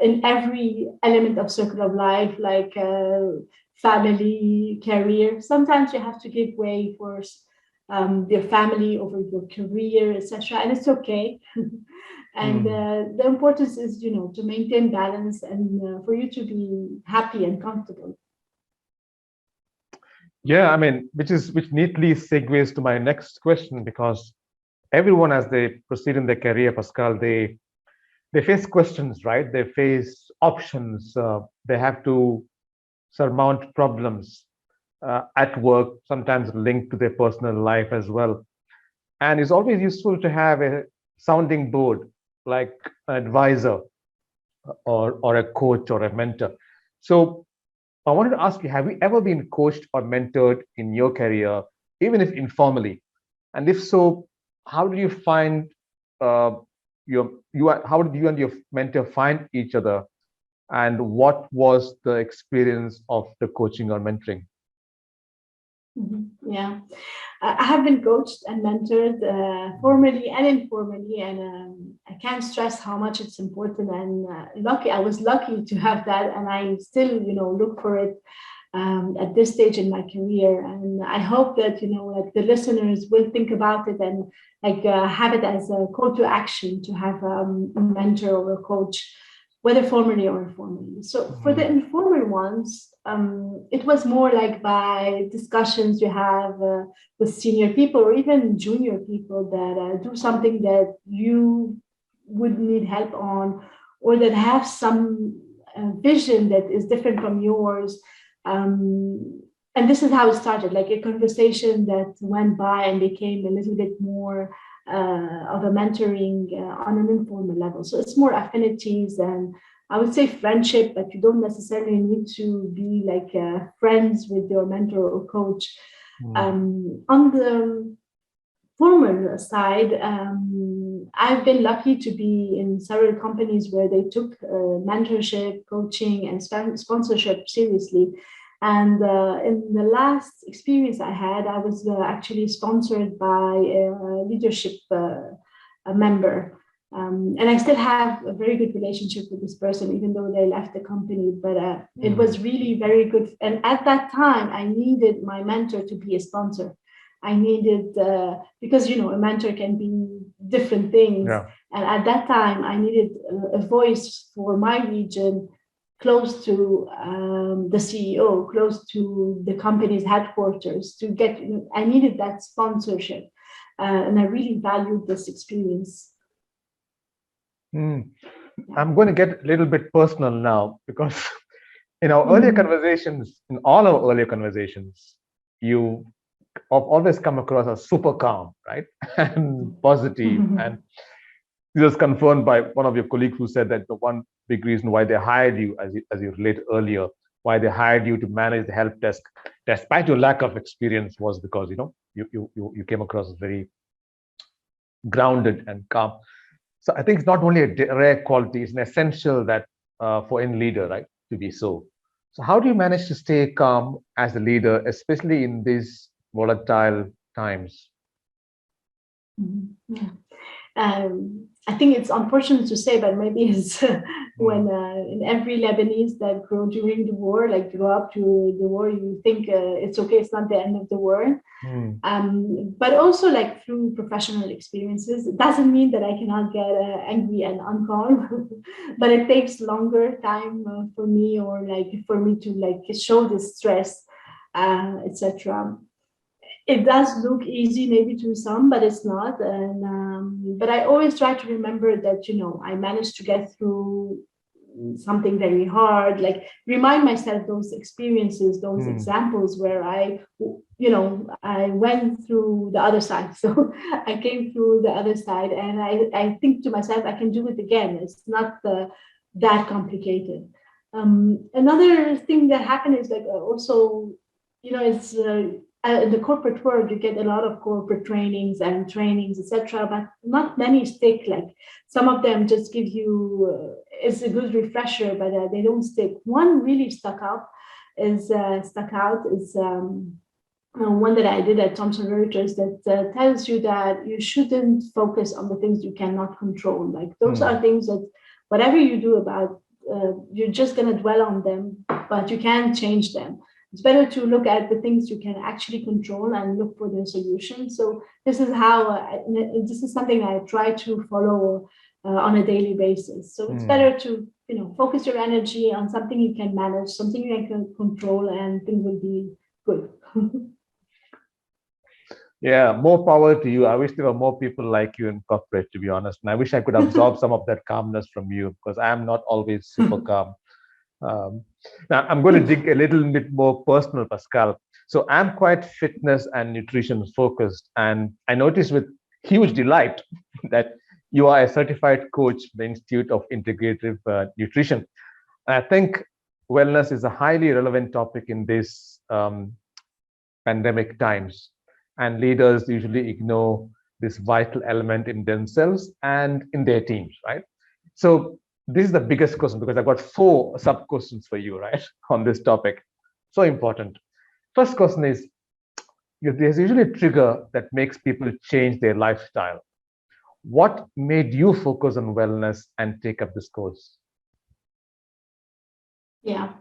in every element of circle of life, like family, career. Sometimes you have to give way for your family over your career, etc., and it's okay. And the importance is, to maintain balance and for you to be happy and comfortable. Yeah, I mean, which neatly segues to my next question, because everyone, as they proceed in their career, Pascale, they face questions, right? They face options. They have to surmount problems at work, sometimes linked to their personal life as well. And it's always useful to have a sounding board, like an advisor or a coach or a mentor. So I wanted to ask you, have you ever been coached or mentored in your career, even if informally? And if so, how did you find how did you and your mentor find each other? And what was the experience of the coaching or mentoring? Yeah, I have been coached and mentored formally and informally, and I can't stress how much it's important. And I was lucky to have that, and I still, look for it at this stage in my career. And I hope that like the listeners will think about it and have it as a call to action to have a mentor or a coach, whether formally or informally. So for the informal ones, it was more like by discussions you have with senior people or even junior people that do something that you would need help on, or that have some vision that is different from yours. And this is how it started, like a conversation that went by and became a little bit more of a mentoring on an informal level. So it's more affinities and I would say friendship, but you don't necessarily need to be like friends with your mentor or coach. On the formal side, I've been lucky to be in several companies where they took mentorship, coaching, and sponsorship seriously. And in the last experience I had, I was actually sponsored by a leadership a member. And I still have a very good relationship with this person, even though they left the company. But it was really very good. And at that time, I needed my mentor to be a sponsor. I needed, because, a mentor can be different things. Yeah. And at that time, I needed a voice for my region, close to the CEO, close to the company's headquarters to get, I needed that sponsorship. And I really valued this experience. I'm going to get a little bit personal now, because in our earlier conversations, in all our earlier conversations, you always come across as super calm, right? And positive. And this was confirmed by one of your colleagues who said that the one big reason why they hired you, as you related earlier, why they hired you to manage the help desk, despite your lack of experience, was because you came across as very grounded and calm. So I think it's not only a rare quality; it's an essential that for any leader, right, to be so. So how do you manage to stay calm as a leader, especially in these volatile times? Yeah. I think it's unfortunate to say, but maybe it's when in every Lebanese that grew during the war, like grew up to the war, you think it's okay, it's not the end of the world. But also like through professional experiences, it doesn't mean that I cannot get angry and uncalm, but it takes longer time for me, or like for me to like show the stress, etc. It does look easy maybe to some, but it's not. And but I always try to remember that I managed to get through something very hard. Like remind myself those experiences, those examples where I went through the other side. So I came through the other side, and I think to myself I can do it again. It's not that complicated. Another thing that happened is like also, it's. In the corporate world, you get a lot of corporate trainings, etc. But not many stick. Like some of them just give you it's a good refresher, but they don't stick. One really stuck out is one that I did at Thomson Reuters that tells you that you shouldn't focus on the things you cannot control. Like those are things that whatever you do about, you're just gonna dwell on them, but you can't change them. It's better to look at the things you can actually control and look for the solution. So this is this is something I try to follow on a daily basis. So it's better to focus your energy on something you can manage, something you can control, and things will be good. Yeah, more power to you. I wish there were more people like you in corporate, to be honest. And I wish I could absorb some of that calmness from you, because I am not always super calm. Now, I'm going to dig a little bit more personal, Pascale. So I'm quite fitness and nutrition focused. And I noticed with huge delight that you are a certified coach, the Institute of Integrative Nutrition. And I think wellness is a highly relevant topic in these pandemic times. And leaders usually ignore this vital element in themselves and in their teams, right? So this is the biggest question, because I've got 4 sub questions for you, right, on this topic. So important. First question is, there's usually a trigger that makes people change their lifestyle. What made you focus on wellness and take up this course? Yeah,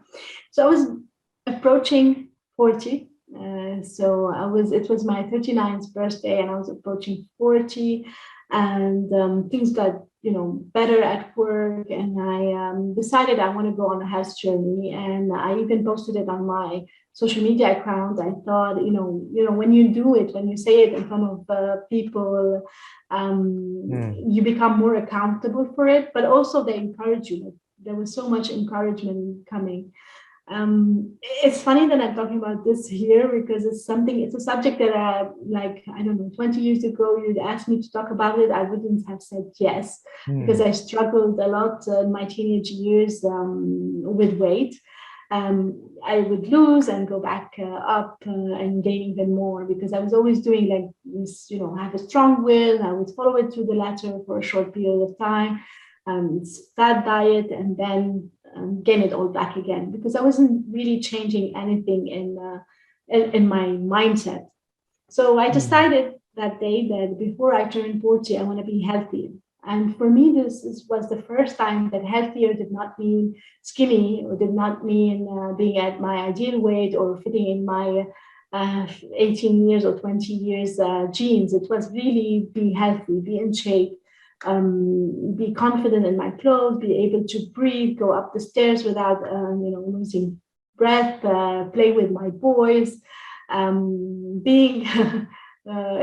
so I was approaching 40. It was my 39th birthday, and I was approaching 40, and things got better at work, and I decided I want to go on a health journey, and I even posted it on my social media account. I thought, when you do it, when you say it in front of people, you become more accountable for it, but also they encourage you. There was so much encouragement coming. It's funny that I'm talking about this here, because it's a subject that I 20 years ago, you'd asked me to talk about it, I wouldn't have said yes, because I struggled a lot in my teenage years with weight. I would lose and go back up and gain even more, because I was always doing like this, I have a strong will, I would follow it to the letter for a short period of time, fat diet, and then gain it all back again, because I wasn't really changing anything in my mindset. So I decided that day that before I turn 40, I want to be healthy. And for me, this was the first time that healthier did not mean skinny, or did not mean being at my ideal weight or fitting in my 18 years or 20 years genes. It was really be healthy, be in shape, be confident in my clothes, be able to breathe, go up the stairs without losing breath, play with my boys, being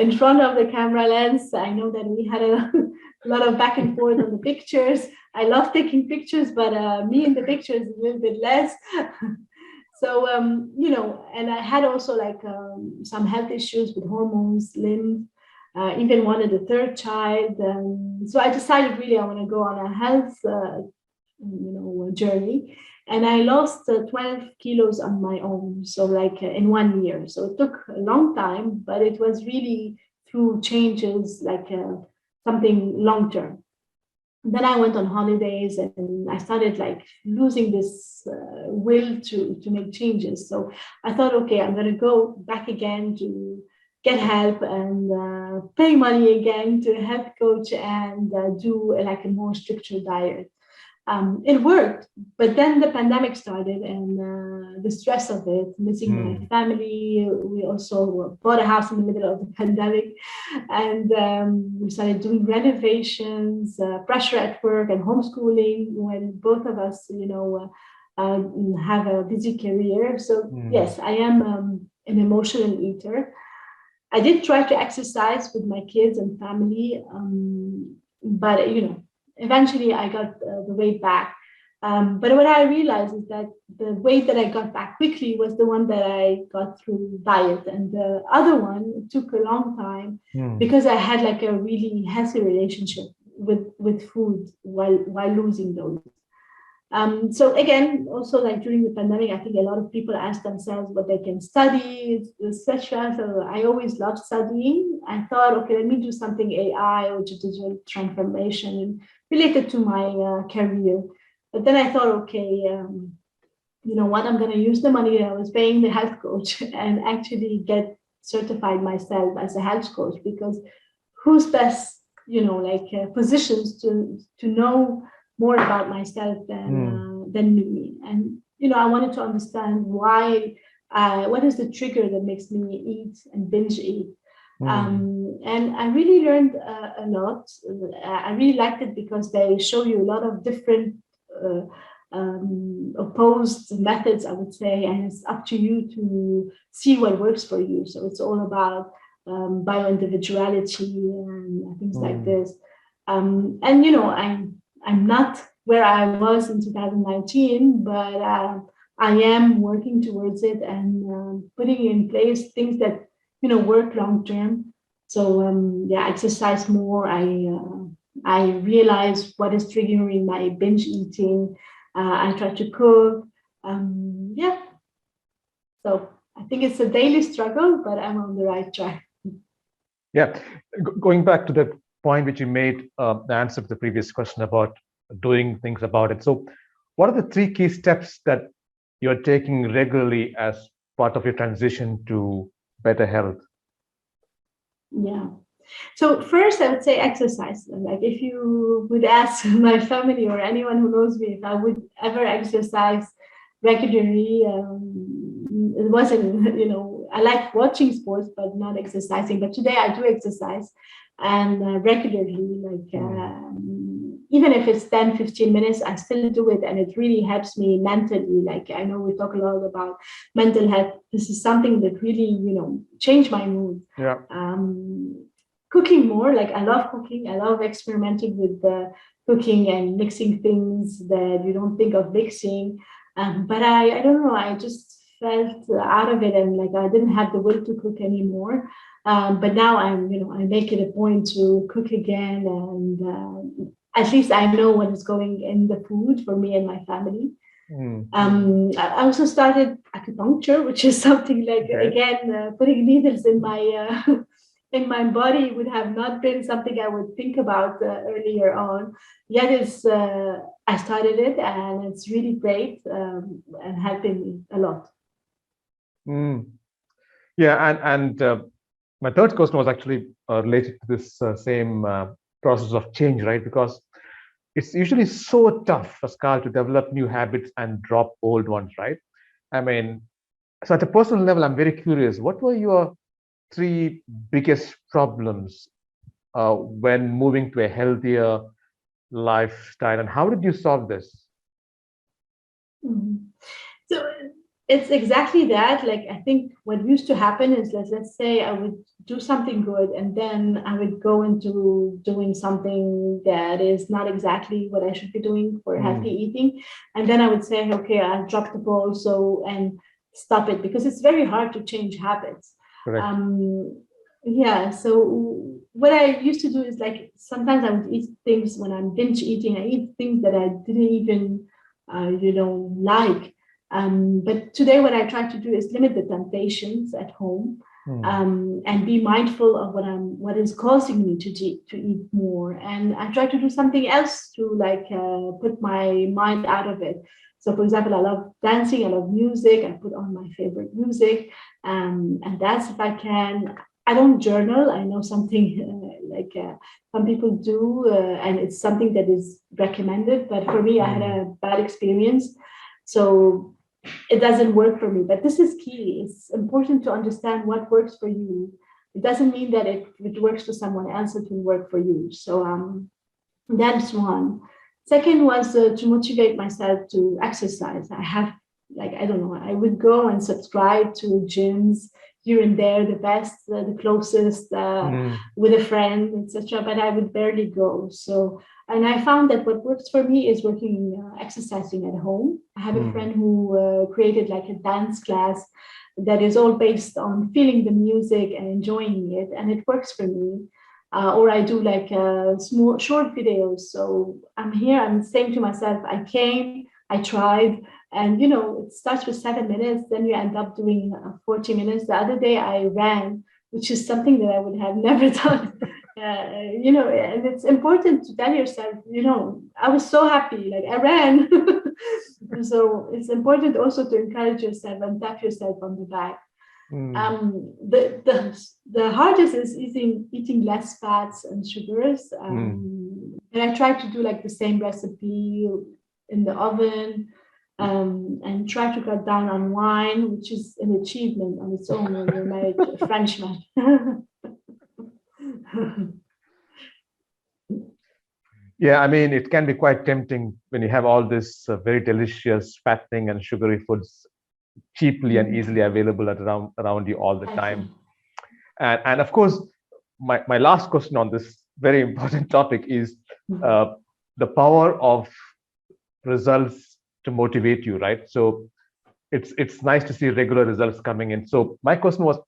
in front of the camera lens. I know that we had a lot of back and forth on the pictures. I love taking pictures, but me in the pictures a little bit less. So, and I had also like some health issues with hormones, lymph, even wanted a third child. So I decided really I want to go on a health, journey. And I lost 12 kilos on my own. So like in 1 year. So it took a long time, but it was really through changes, like something long term. Then I went on holidays and I started like losing this will to make changes. So I thought, okay, I'm going to go back again to get help and pay money again to a health coach and do like a more stricter diet. It worked, but then the pandemic started and the stress of it, missing my family. We also bought a house in the middle of the pandemic, and we started doing renovations, pressure at work, and homeschooling when both of us, have a busy career. So yes, I am an emotional eater. I did try to exercise with my kids and family, but eventually I got the weight back. But what I realized is that the weight that I got back quickly was the one that I got through diet. And the other one took a long time because I had like a really healthy relationship with food while losing those. So again, also like during the pandemic, I think a lot of people ask themselves what they can study, etc. So I always loved studying. I thought, okay, let me do something AI or digital transformation related to my career. But then I thought, okay, you know what, I'm going to use the money that I was paying the health coach and actually get certified myself as a health coach, because who's best, positions to know more about myself than me. And I wanted to understand why, what is the trigger that makes me eat and binge eat. And I really learned a lot. I really liked it because they show you a lot of different opposed methods, I would say, and it's up to you to see what works for you. So it's all about bio-individuality and things like this. And I'm not where I was in 2019, but I am working towards it and putting in place things that work long term. So exercise more. I realize what is triggering my binge eating. I try to cook. So I think it's a daily struggle, but I'm on the right track. Yeah, going back to the point which you made, the answer to the previous question about doing things about it. So what are the 3 key steps that you're taking regularly as part of your transition to better health? Yeah. So first, I would say exercise. Like if you would ask my family or anyone who knows me if I would ever exercise regularly, it wasn't, I like watching sports, but not exercising. But today I do exercise and regularly, like even if it's 10, 15 minutes, I still do it. And it really helps me mentally. Like I know we talk a lot about mental health. This is something that really, changed my mood. Yeah. Cooking more, like I love cooking. I love experimenting with the cooking and mixing things that you don't think of mixing. But I don't know, I just felt out of it and like I didn't have the will to cook anymore. But now I make it a point to cook again, and at least I know what is going in the food for me and my family. I also started acupuncture, which is something like again putting needles in my body would have not been something I would think about earlier on. Yet I started it and it's really great and helping me a lot. Yeah, and my third question was actually related to this same process of change, right? Because it's usually so tough, Pascale, to develop new habits and drop old ones, right? I mean, so at a personal level, I'm very curious, what were your 3 biggest problems when moving to a healthier lifestyle, and how did you solve this? So it's exactly that. Like I think what used to happen is let's say I would do something good and then I would go into doing something that is not exactly what I should be doing for healthy eating, and then I would say, okay, I dropped the ball. So and stop it, because it's very hard to change habits. Correct. Yeah, so what I used to do is like sometimes I would eat things when I'm binge eating. I eat things that I didn't even, like. But today, what I try to do is limit the temptations at home, and be mindful of what is causing me to eat more. And I try to do something else to like put my mind out of it. So, for example, I love dancing. I love music. I put on my favorite music, and that's if I can. I don't journal. I know something some people do, and it's something that is recommended. But for me, I had a bad experience, so it doesn't work for me. But this is key. It's important to understand what works for you. It doesn't mean that if it works for someone else, it will work for you. So that's one. Second was to motivate myself to exercise. I have, like, I don't know, I would go and subscribe to gyms here and there, the best, the closest, with a friend, etc. But I would barely go. So, and I found that what works for me is exercising at home. I have a friend who created like a dance class that is all based on feeling the music and enjoying it, and it works for me. Or I do like small, short videos. So I'm here, I'm saying to myself, I came, I tried, and it starts with 7 minutes, then you end up doing 40 minutes. The other day I ran, which is something that I would have never done. And it's important to tell yourself, I was so happy, like I ran. So it's important also to encourage yourself and tap yourself on the back. The hardest is eating less fats and sugars. And I try to do like the same recipe in the oven, and try to cut down on wine, which is an achievement on its own when you're married to a Frenchman. Yeah, I mean, it can be quite tempting when you have all this very delicious fattening and sugary foods cheaply and easily available around you all the time. And of course, my last question on this very important topic is the power of results to motivate you, right? So it's nice to see regular results coming in. So my question was,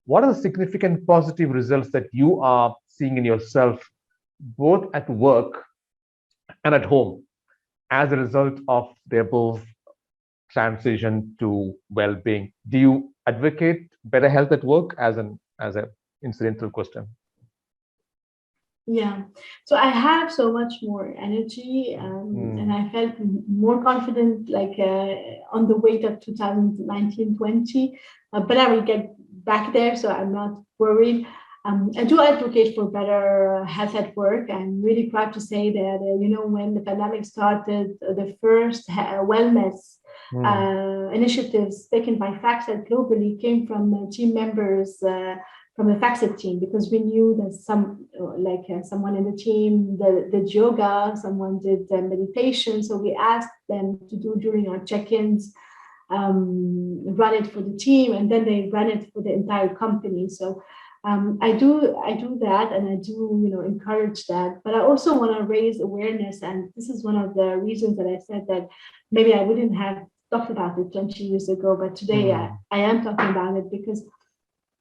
what are the significant positive results that you are seeing in yourself, both at work and at home, as a result of the above transition to well-being? Do you advocate better health at work as an incidental question? Yeah, so I have so much more energy, and I felt more confident, like on the weight of 2019-20, but I will get back there, so I'm not worried. I do advocate for better health at work. I'm really proud to say that, when the pandemic started, the first wellness initiatives taken by FactSet globally came from team members from the FactSet team, because we knew that someone in the team did yoga, someone did meditation. So we asked them to do during our check-ins, run it for the team, and then they run it for the entire company. So I do that, and I do encourage that. But I also want to raise awareness, and this is one of the reasons that I said that maybe I wouldn't have talked about it 20 years ago, but today I am talking about it, because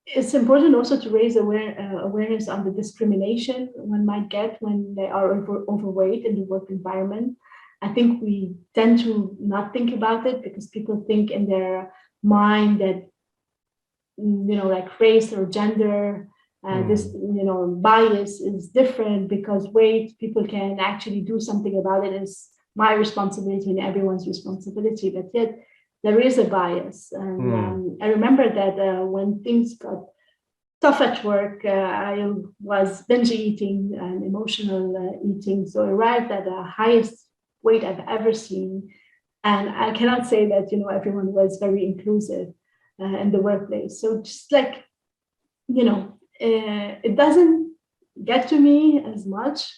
it's important also to raise awareness on the discrimination one might get when they are overweight in the work environment. I think we tend to not think about it, because people think in their mind that like race or gender, this bias is different, because weight, people can actually do something about it. It's my responsibility and everyone's responsibility, but yet there is a bias. And I remember that when things got tough at work, I was binge eating and emotional eating, so I arrived at the highest weight I've ever seen. And I cannot say that everyone was very inclusive in the workplace. So just like, it doesn't get to me as much.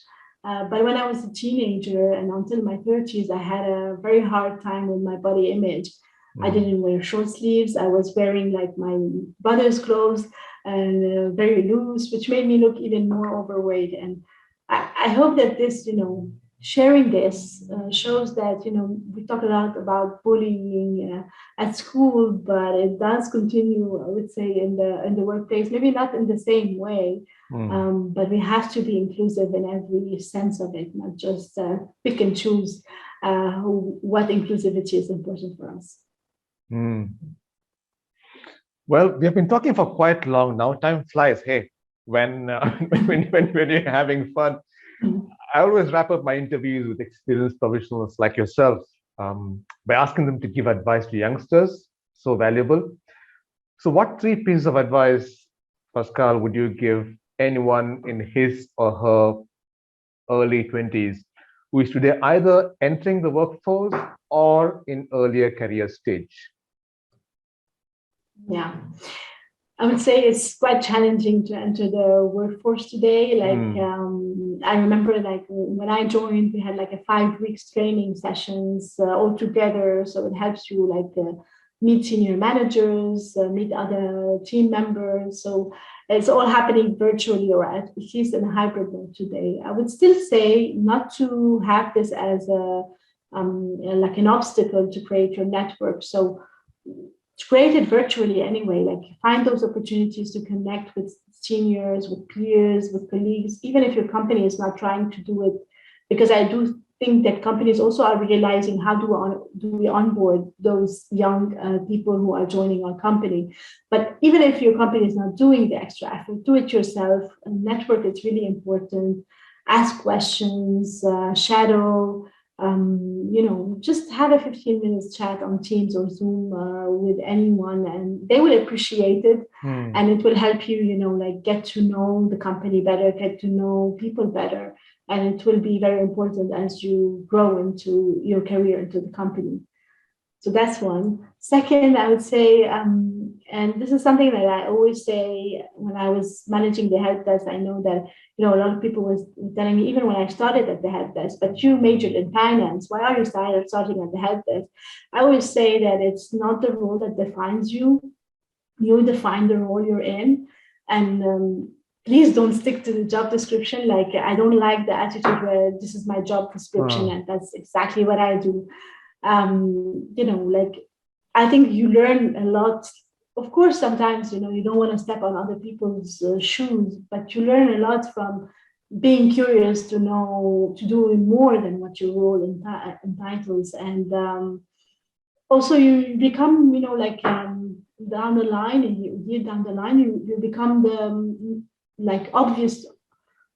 But when I was a teenager and until my 30s, I had a very hard time with my body image. I didn't wear short sleeves. I was wearing like my brother's clothes and very loose, which made me look even more overweight. And I hope that this, sharing this shows that, we talk a lot about bullying at school, but it does continue, I would say, in the workplace, maybe not in the same way. But we have to be inclusive in every sense of it, not just pick and choose what inclusivity is important for us. Well, we have been talking for quite long now. Time flies. Hey, when when you're having fun, I always wrap up my interviews with experienced professionals like yourself by asking them to give advice to youngsters. So valuable. So, what three pieces of advice, Pascale, would you give anyone in his or her early 20s who is today either entering the workforce or in earlier career stage? Yeah, I would say it's quite challenging to enter the workforce today. I remember when I joined, we had like a 5 weeks training sessions all together. So it helps you meet senior managers, meet other team members. So it's all happening virtually, or at least in a hybrid mode today. I would still say not to have this as like an obstacle to create your network. So create it virtually anyway, find those opportunities to connect with seniors, with peers, with colleagues, even if your company is not trying to do it, because I do think that companies also are realizing how do we onboard those young people who are joining our company. But even if your company is not doing the extra effort, do it yourself. Network is really important. Ask questions, shadow. Just have a 15 minutes chat on Teams or Zoom with anyone, and they will appreciate it. And it will help you, get to know the company better, get to know people better. And it will be very important as you grow into your career into the company. So that's one. Second, I would say, and this is something that I always say when I was managing the help desk. I know that a lot of people was telling me, even when I started at the help desk, but you majored in finance. Why are you starting at the help desk? I always say that it's not the role that defines you. You define the role you're in, and please don't stick to the job description. I don't like the attitude where this is my job description and that's exactly what I do. I think you learn a lot. Of course, sometimes, you don't want to step on other people's shoes, but you learn a lot from being curious to do more than what your role entitles. And also you become, down the line, and you become the obvious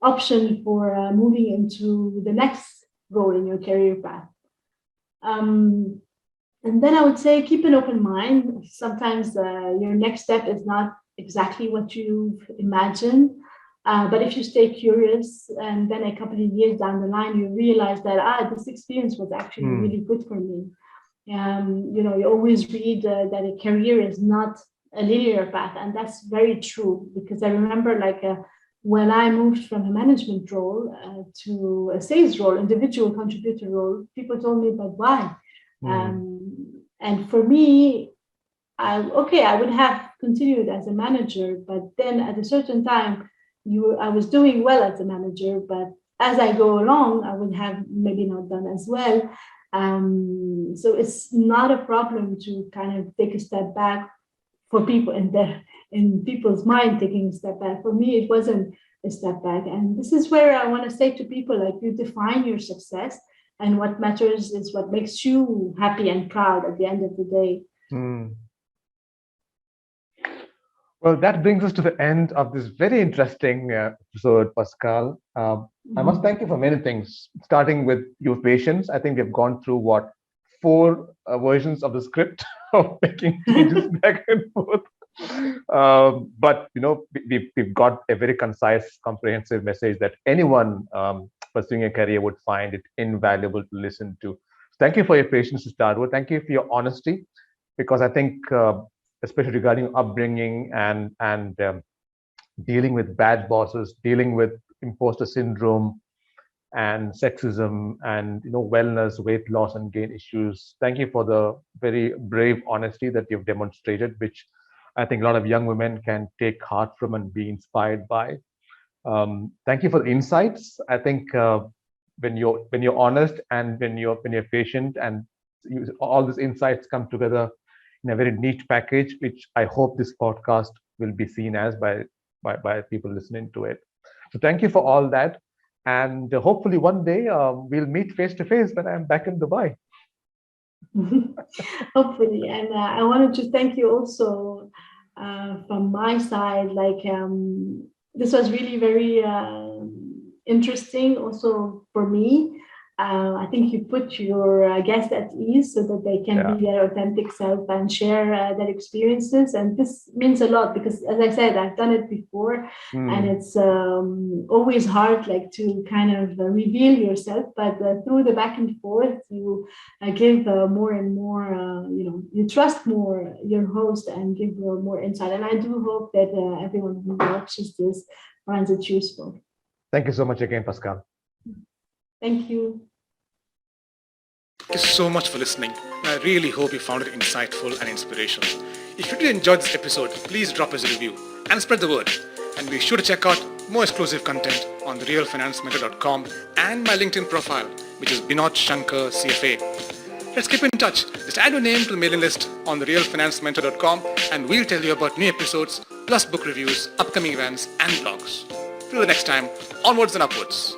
option for moving into the next role in your career path. And then I would say keep an open mind. Sometimes your next step is not exactly what you've imagined. But if you stay curious, and then a couple of years down the line, you realize that this experience was actually really good for me. You always read that a career is not a linear path, and that's very true. Because I remember when I moved from a management role to a sales role, individual contributor role, people told me, but why? And for me, I would have continued as a manager, but then at a certain time, I was doing well as a manager, but as I go along, I would have maybe not done as well. So it's not a problem to kind of take a step back for people in people's mind, taking a step back. For me, it wasn't a step back. And this is where I want to say to people, you define your success, and what matters is what makes you happy and proud at the end of the day. Well, that brings us to the end of this very interesting episode, Pascale. I must thank you for many things, starting with your patience. I think we've gone through 4 versions of the script of making changes back and forth. But we've got a very concise, comprehensive message that anyone pursuing a career would find it invaluable to listen to. Thank you for your patience to start with. Thank you for your honesty, because I think, especially regarding upbringing and dealing with bad bosses, dealing with imposter syndrome and sexism and wellness, weight loss and gain issues. Thank you for the very brave honesty that you've demonstrated, which I think a lot of young women can take heart from and be inspired by. Thank you for the insights. I think when you're honest and when you're patient, and all these insights come together in a very neat package, which I hope this podcast will be seen as by people listening to it. So thank you for all that, and hopefully one day we'll meet face to face when I'm back in Dubai. Hopefully, and I wanted to thank you also from my side. Like this was really very interesting, also for me. I think you put your guests at ease so that they can be their authentic self and share their experiences. And this means a lot because, as I said, I've done it before, and it's always hard, like to kind of reveal yourself. But through the back and forth, you give more and more. You trust more your host and give more insight. And I do hope that everyone who watches this finds it useful. Thank you so much again, Pascale. Thank you. Thank you so much for listening. I really hope you found it insightful and inspirational. If you did enjoy this episode, please drop us a review and spread the word. And be sure to check out more exclusive content on therealfinancementor.com and my LinkedIn profile, which is Binod Shankar CFA. Let's keep in touch. Just add your name to the mailing list on therealfinancementor.com and we'll tell you about new episodes, plus book reviews, upcoming events and blogs. Till the next time, onwards and upwards.